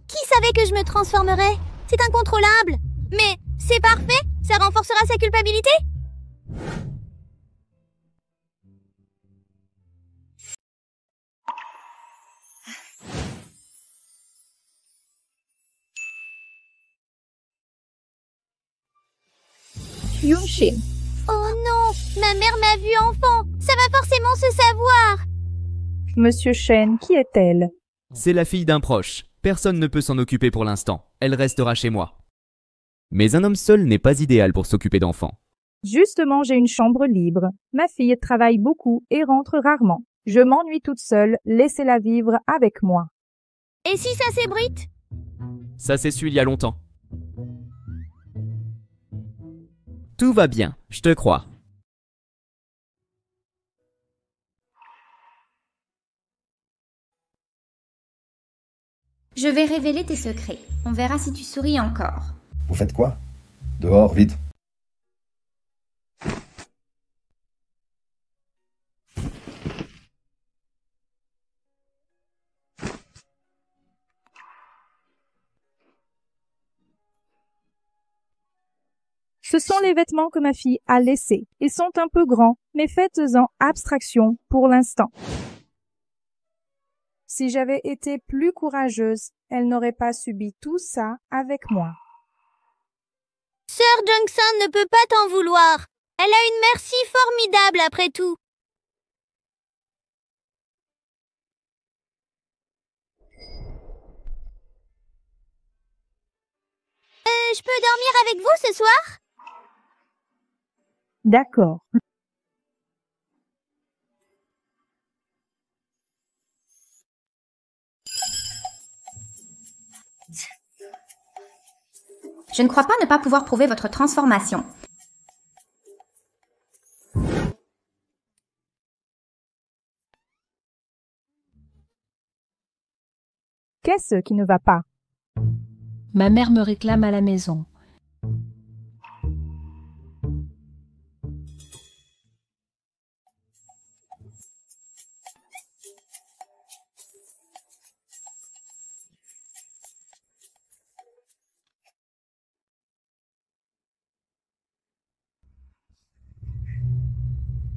Qui savait que je me transformerais? C'est incontrôlable. Mais c'est parfait, ça renforcera sa culpabilité. Yun-shin. Oh non, ma mère m'a vue enfant. Ça va forcément se savoir. Monsieur Shen, qui est-elle? C'est la fille d'un proche. Personne ne peut s'en occuper pour l'instant. Elle restera chez moi. Mais un homme seul n'est pas idéal pour s'occuper d'enfants. Justement, j'ai une chambre libre. Ma fille travaille beaucoup et rentre rarement. Je m'ennuie toute seule, laissez-la vivre avec moi. Et si ça s'ébrite? Ça s'est su il y a longtemps. Tout va bien, je te crois. Je vais révéler tes secrets. On verra si tu souris encore. Vous faites quoi? Dehors, vite. Ce sont les vêtements que ma fille a laissés. Ils sont un peu grands, mais faites-en abstraction pour l'instant. Si j'avais été plus courageuse, elle n'aurait pas subi tout ça avec moi. Sœur Jung-san ne peut pas t'en vouloir. Elle a une mère si formidable après tout. Je peux dormir avec vous ce soir? D'accord. Je ne crois pas ne pas pouvoir prouver votre transformation. Qu'est-ce qui ne va pas? Ma mère me réclame à la maison.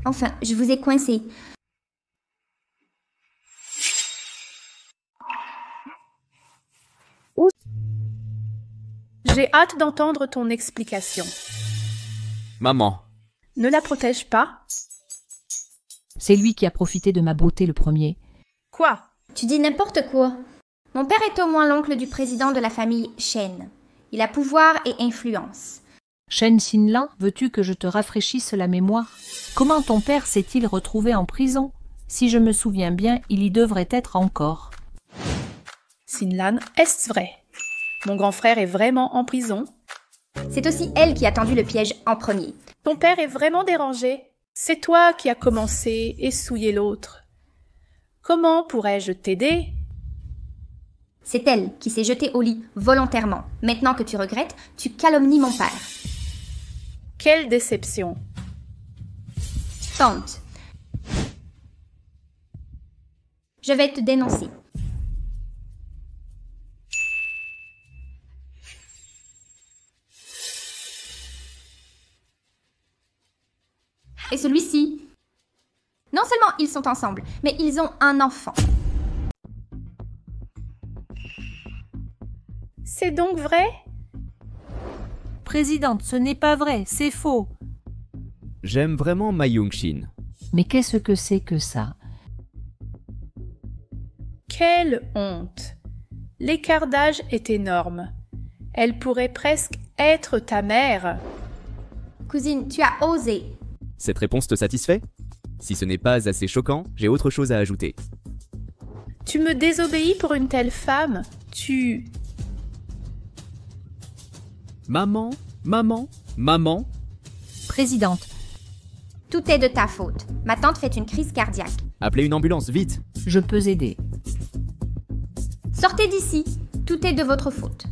Enfin, je vous ai coincé. J'ai hâte d'entendre ton explication. Maman. Ne la protège pas. C'est lui qui a profité de ma beauté le premier. Quoi? Tu dis n'importe quoi. Mon père est au moins l'oncle du président de la famille Shen. Il a pouvoir et influence. Shen Xinlan, veux-tu que je te rafraîchisse la mémoire? Comment ton père s'est-il retrouvé en prison? Si je me souviens bien, il y devrait être encore. Xinlan, est-ce vrai? Mon grand frère est vraiment en prison? C'est aussi elle qui a tendu le piège en premier. Ton père est vraiment dérangé. C'est toi qui as commencé et souillé l'autre. Comment pourrais-je t'aider? C'est elle qui s'est jetée au lit volontairement. Maintenant que tu regrettes, tu calomnies mon père. Quelle déception! Tante. Je vais te dénoncer. Et celui-ci. Non seulement ils sont ensemble, mais ils ont un enfant. C'est donc vrai? Présidente, ce n'est pas vrai, c'est faux. J'aime vraiment Ma Yong-shin. Mais qu'est-ce que c'est que ça? Quelle honte! L'écart d'âge est énorme. Elle pourrait presque être ta mère. Cousine, tu as osé. Cette réponse te satisfait? Si ce n'est pas assez choquant, j'ai autre chose à ajouter. Tu me désobéis pour une telle femme? Maman, maman, maman. Présidente. Tout est de ta faute. Ma tante fait une crise cardiaque. Appelez une ambulance, vite. Je peux aider. Sortez d'ici. Tout est de votre faute.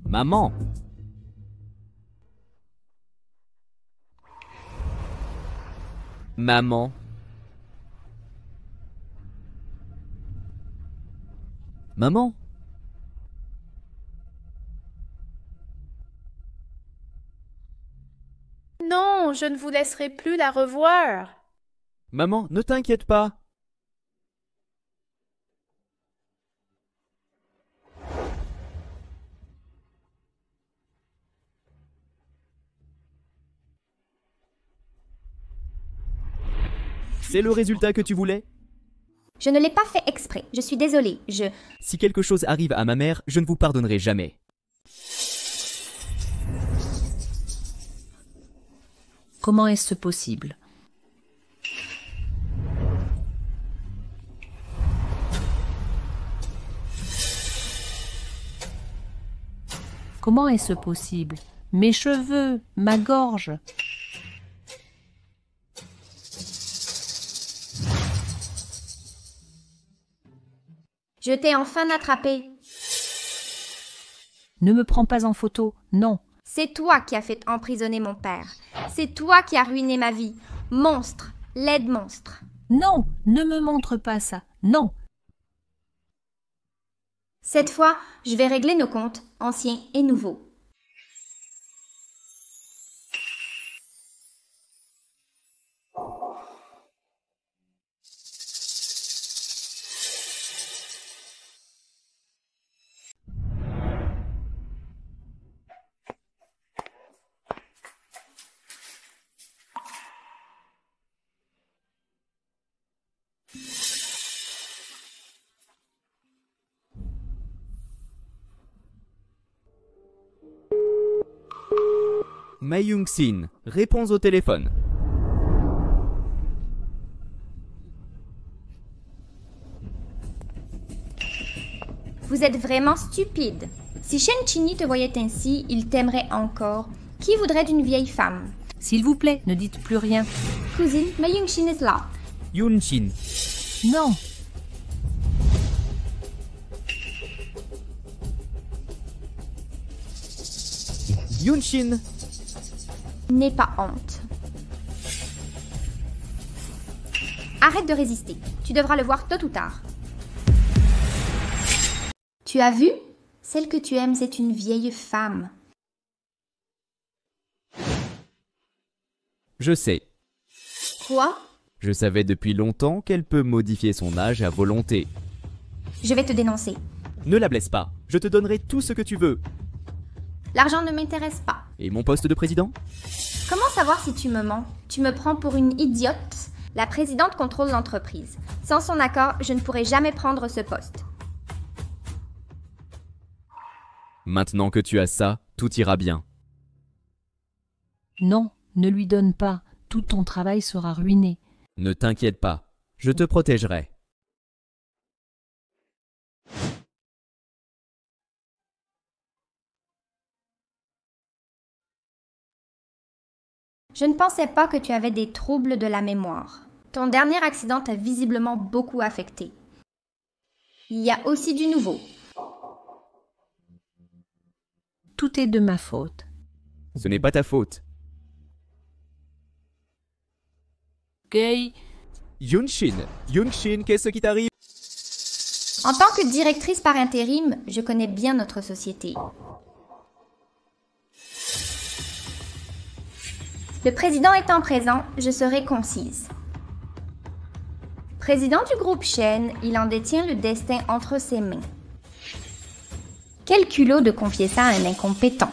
Maman! Maman! Maman! Non, je ne vous laisserai plus la revoir. Maman, ne t'inquiète pas! C'est le résultat que tu voulais? Je ne l'ai pas fait exprès. Je suis désolée. Si quelque chose arrive à ma mère, je ne vous pardonnerai jamais. Comment est-ce possible? Comment est-ce possible? Mes cheveux, ma gorge. Je t'ai enfin attrapé. Ne me prends pas en photo, non. C'est toi qui as fait emprisonner mon père. C'est toi qui as ruiné ma vie. Monstre, laide monstre. Non, ne me montre pas ça, non. Cette fois, je vais régler nos comptes, anciens et nouveaux. Ma Young-sin, réponds au téléphone. Vous êtes vraiment stupide. Si Shen Chini te voyait ainsi, il t'aimerait encore. Qui voudrait d'une vieille femme? S'il vous plaît, ne dites plus rien. Cousine, Ma Young-shin est là. Yoon-shin. Non. Yoon-shin. N'aie pas honte. Arrête de résister. Tu devras le voir tôt ou tard. Tu as vu? Celle que tu aimes, c'est une vieille femme. Je sais. Quoi? Je savais depuis longtemps qu'elle peut modifier son âge à volonté. Je vais te dénoncer. Ne la blesse pas. Je te donnerai tout ce que tu veux. L'argent ne m'intéresse pas. Et mon poste de président? Comment savoir si tu me mens? Tu me prends pour une idiote? La présidente contrôle l'entreprise. Sans son accord, je ne pourrai jamais prendre ce poste. Maintenant que tu as ça, tout ira bien. Non, ne lui donne pas. Tout ton travail sera ruiné. Ne t'inquiète pas. Je te protégerai. Je ne pensais pas que tu avais des troubles de la mémoire. Ton dernier accident t'a visiblement beaucoup affecté. Il y a aussi du nouveau. Tout est de ma faute. Ce n'est pas ta faute. Gay. Yoon-shin, qu'est-ce qui t'arrive? En tant que directrice par intérim, je connais bien notre société. Le président étant présent, je serai concise. Président du groupe Shen, il en détient le destin entre ses mains. Quel culot de confier ça à un incompétent.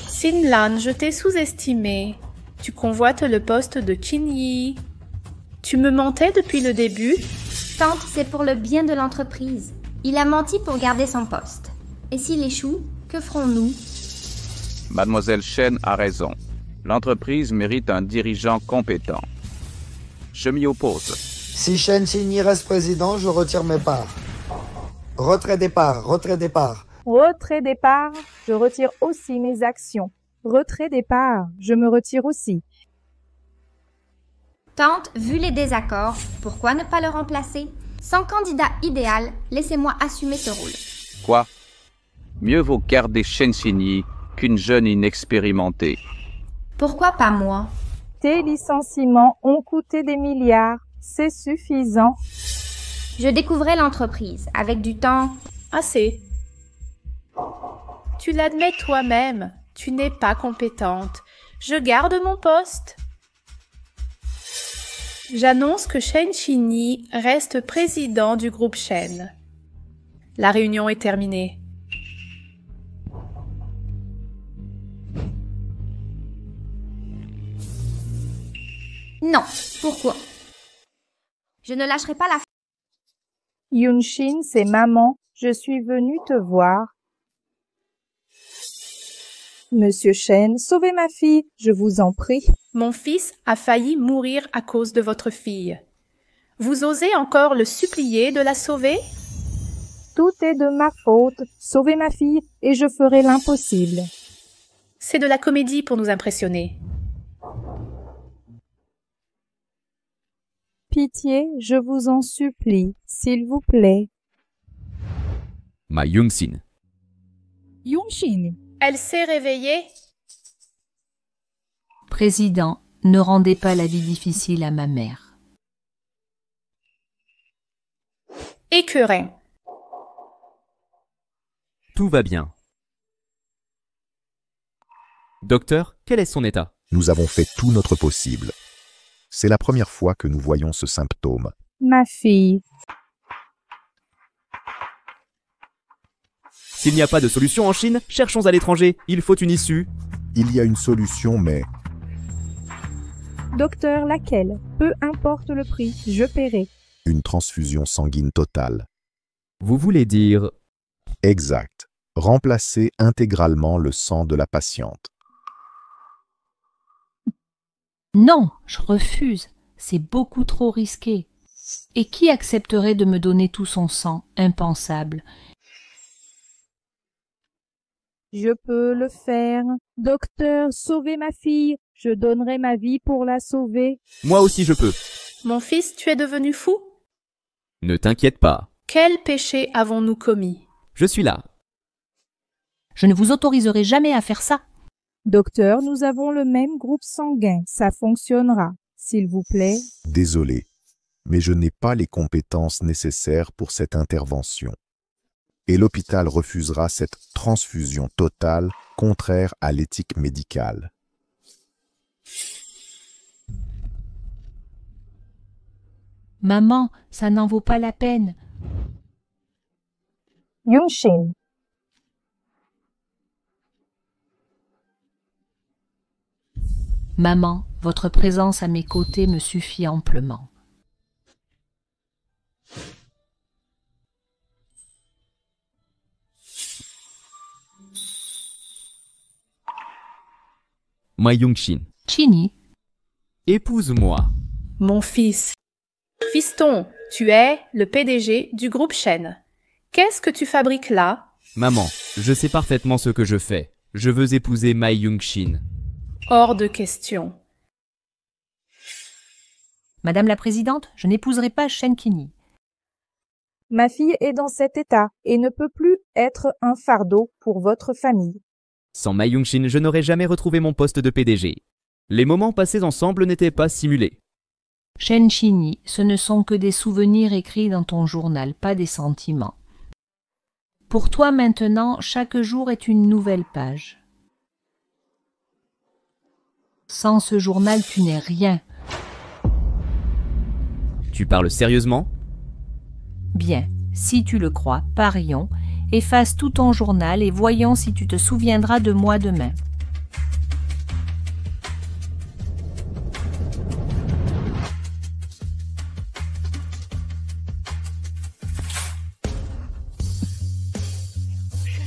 Xinlan, je t'ai sous-estimé. Tu convoites le poste de Qin-yi. Tu me mentais depuis le début? Tante, c'est pour le bien de l'entreprise. Il a menti pour garder son poste. Et s'il échoue, que ferons-nous? Mademoiselle Shen a raison. L'entreprise mérite un dirigeant compétent. Je m'y oppose. Si Shen Chini reste président, je retire mes parts. Retrait départ, retrait départ. Retrait départ, je retire aussi mes actions. Retrait départ, je me retire aussi. Tante, vu les désaccords, pourquoi ne pas le remplacer? Sans candidat idéal, laissez-moi assumer ce rôle. Quoi? Mieux vaut garder Shen Qinyi qu'une jeune inexpérimentée. Pourquoi pas moi? Tes licenciements ont coûté des milliards. C'est suffisant. Je découvrais l'entreprise. Avec du temps... Assez. Tu l'admets toi-même. Tu n'es pas compétente. Je garde mon poste. J'annonce que Shen Qinyi reste président du groupe Shen. La réunion est terminée. Non, pourquoi? Je ne lâcherai pas la... Yunshin, c'est maman. Je suis venue te voir. Monsieur Shen, sauvez ma fille, je vous en prie. Mon fils a failli mourir à cause de votre fille. Vous osez encore le supplier de la sauver? Tout est de ma faute. Sauvez ma fille et je ferai l'impossible. C'est de la comédie pour nous impressionner. Pitié, je vous en supplie, s'il vous plaît. Ma Young-sin. Yunshin. Elle s'est réveillée? Président, ne rendez pas la vie difficile à ma mère. Écœurin. Tout va bien. Docteur, quel est son état? Nous avons fait tout notre possible. C'est la première fois que nous voyons ce symptôme. Ma fille. S'il n'y a pas de solution en Chine, cherchons à l'étranger. Il faut une issue. Il y a une solution, mais... Docteur, laquelle? Peu importe le prix, je paierai. Une transfusion sanguine totale. Vous voulez dire... Exact. Remplacer intégralement le sang de la patiente. Non, je refuse. C'est beaucoup trop risqué. Et qui accepterait de me donner tout son sang? Impensable. Je peux le faire. Docteur, sauvez ma fille. Je donnerai ma vie pour la sauver. Moi aussi je peux. Mon fils, tu es devenu fou? Ne t'inquiète pas. Quel péché avons-nous commis? Je suis là. Je ne vous autoriserai jamais à faire ça. Docteur, nous avons le même groupe sanguin. Ça fonctionnera. S'il vous plaît. Désolé, mais je n'ai pas les compétences nécessaires pour cette intervention. Et l'hôpital refusera cette transfusion totale contraire à l'éthique médicale. Maman, ça n'en vaut pas la peine. Yunshin. Maman, votre présence à mes côtés me suffit amplement. Ma Young-shin. Qinyi. Épouse-moi. Mon fils. Fiston, tu es le PDG du groupe Shen. Qu'est-ce que tu fabriques là? Maman, je sais parfaitement ce que je fais. Je veux épouser Ma Young-shin. Hors de question. Madame la Présidente, je n'épouserai pas Shen Qinyi. Ma fille est dans cet état et ne peut plus être un fardeau pour votre famille. Sans Ma Young-shin, je n'aurais jamais retrouvé mon poste de PDG. Les moments passés ensemble n'étaient pas simulés. Shen Qinyi, ce ne sont que des souvenirs écrits dans ton journal, pas des sentiments. Pour toi maintenant, chaque jour est une nouvelle page. Sans ce journal, tu n'es rien. Tu parles sérieusement? Bien, si tu le crois, parions, efface tout ton journal et voyons si tu te souviendras de moi demain.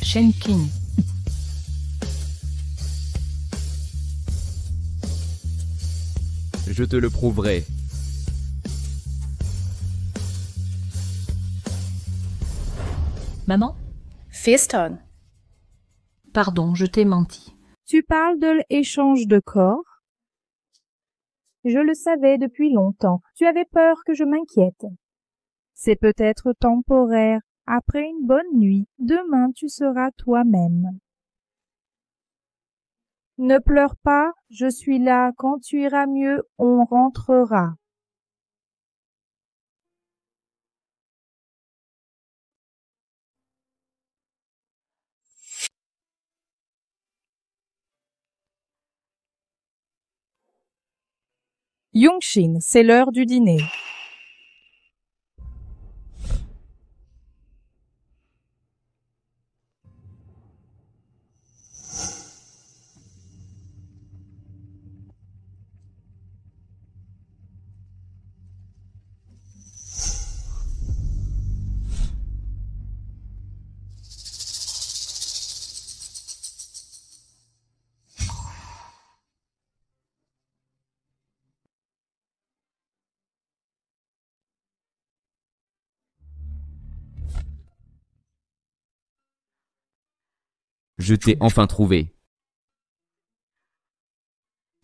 Shen Qinyi. Je te le prouverai. Maman? Fiston. Pardon, je t'ai menti. Tu parles de l'échange de corps? Je le savais depuis longtemps. Tu avais peur que je m'inquiète. C'est peut-être temporaire. Après une bonne nuit, demain tu seras toi-même. Ne pleure pas, je suis là. Quand tu iras mieux, on rentrera. Young-shin, c'est l'heure du dîner. Je t'ai enfin trouvé.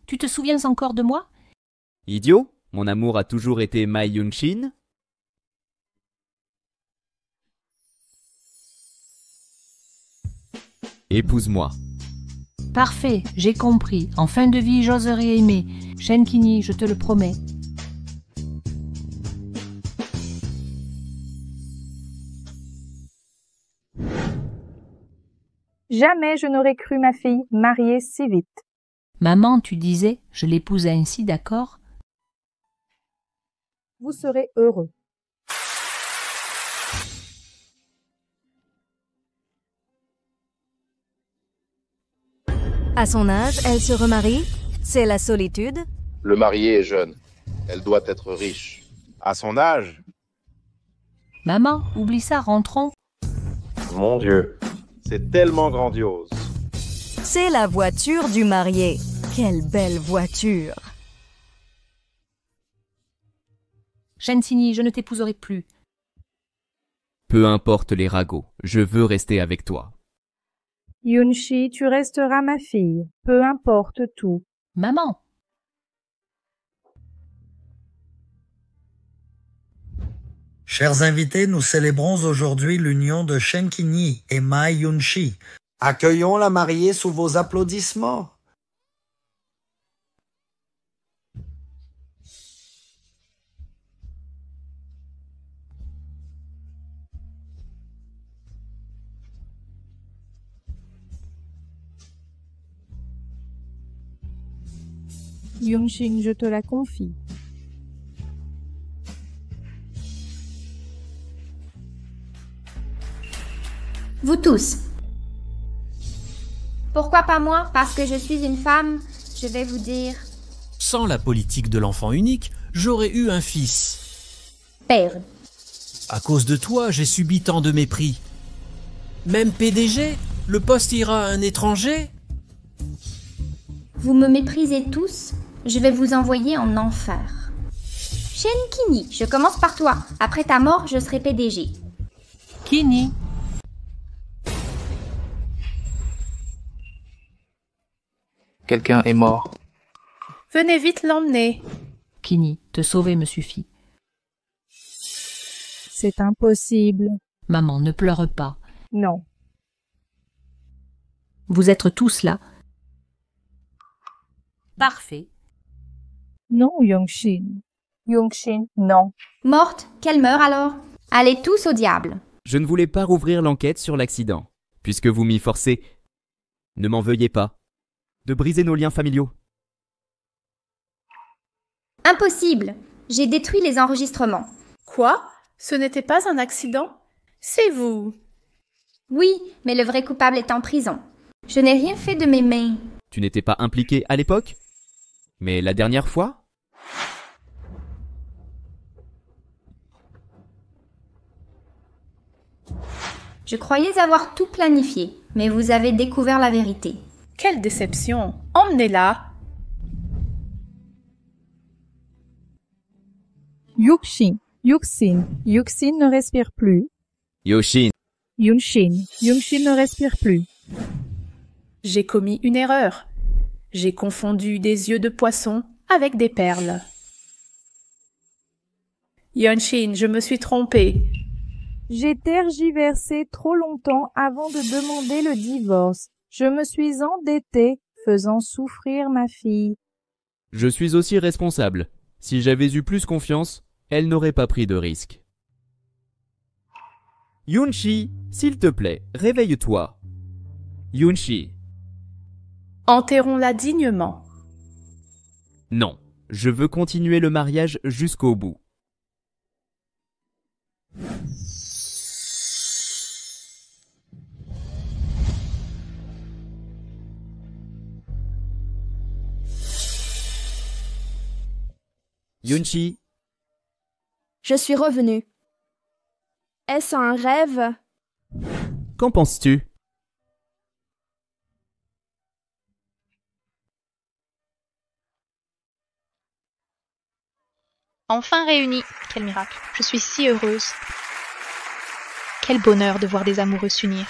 Tu te souviens encore de moi? Idiot, mon amour a toujours été Ma Young-shin. Épouse-moi. Parfait, j'ai compris. En fin de vie, j'oserai aimer. Shenkini, je te le promets. Jamais je n'aurais cru ma fille mariée si vite. Maman, tu disais, je l'épouse ainsi, d'accord? Vous serez heureux. À son âge, elle se remarie. C'est la solitude. Le marié est jeune. Elle doit être riche. À son âge? Maman, oublie ça, rentrons. Mon Dieu, c'est tellement grandiose. C'est la voiture du marié. Quelle belle voiture! Shenkini, je ne t'épouserai plus. Peu importe les ragots, je veux rester avec toi. Yunshi, tu resteras ma fille. Peu importe tout. Maman! Chers invités, nous célébrons aujourd'hui l'union de Shenkini et Ma Yunshi. Accueillons la mariée sous vos applaudissements. Young-shin, je te la confie. Vous tous. Pourquoi pas moi? Parce que je suis une femme, je vais vous dire... Sans la politique de l'enfant unique, j'aurais eu un fils. Père. À cause de toi, j'ai subi tant de mépris. Même PDG, le poste ira à un étranger. Vous me méprisez tous, je vais vous envoyer en enfer. Shenkini, je commence par toi. Après ta mort, je serai PDG. Kini. Quelqu'un est mort. Venez vite l'emmener. Kini, te sauver me suffit. C'est impossible. Maman, ne pleure pas. Non. Vous êtes tous là. Parfait. Non, Young-shin. Young-shin, non. Morte, qu'elle meure alors. Allez tous au diable. Je ne voulais pas rouvrir l'enquête sur l'accident, puisque vous m'y forcez. Ne m'en veuillez pas. De briser nos liens familiaux. Impossible. J'ai détruit les enregistrements. Quoi? Ce n'était pas un accident? C'est vous. Oui, mais le vrai coupable est en prison. Je n'ai rien fait de mes mains. Tu n'étais pas impliqué à l'époque? Mais la dernière fois? Je croyais avoir tout planifié, mais vous avez découvert la vérité. Quelle déception! Emmenez-la! Yuxin, Yuxin, Yuxin ne respire plus. Yoshin. Yunshin, Yunshin ne respire plus. J'ai commis une erreur. J'ai confondu des yeux de poisson avec des perles. Yunshin, je me suis trompée. J'ai tergiversé trop longtemps avant de demander le divorce. Je me suis endettée, faisant souffrir ma fille. Je suis aussi responsable. Si j'avais eu plus confiance, elle n'aurait pas pris de risque. Yunshi, s'il te plaît, réveille-toi. Yunshi. Enterrons-la dignement. Non, je veux continuer le mariage jusqu'au bout. Yunshi. Je suis revenue. Est-ce un rêve? Qu'en penses-tu? Enfin réunis. Quel miracle. Je suis si heureuse. Quel bonheur de voir des amoureux s'unir.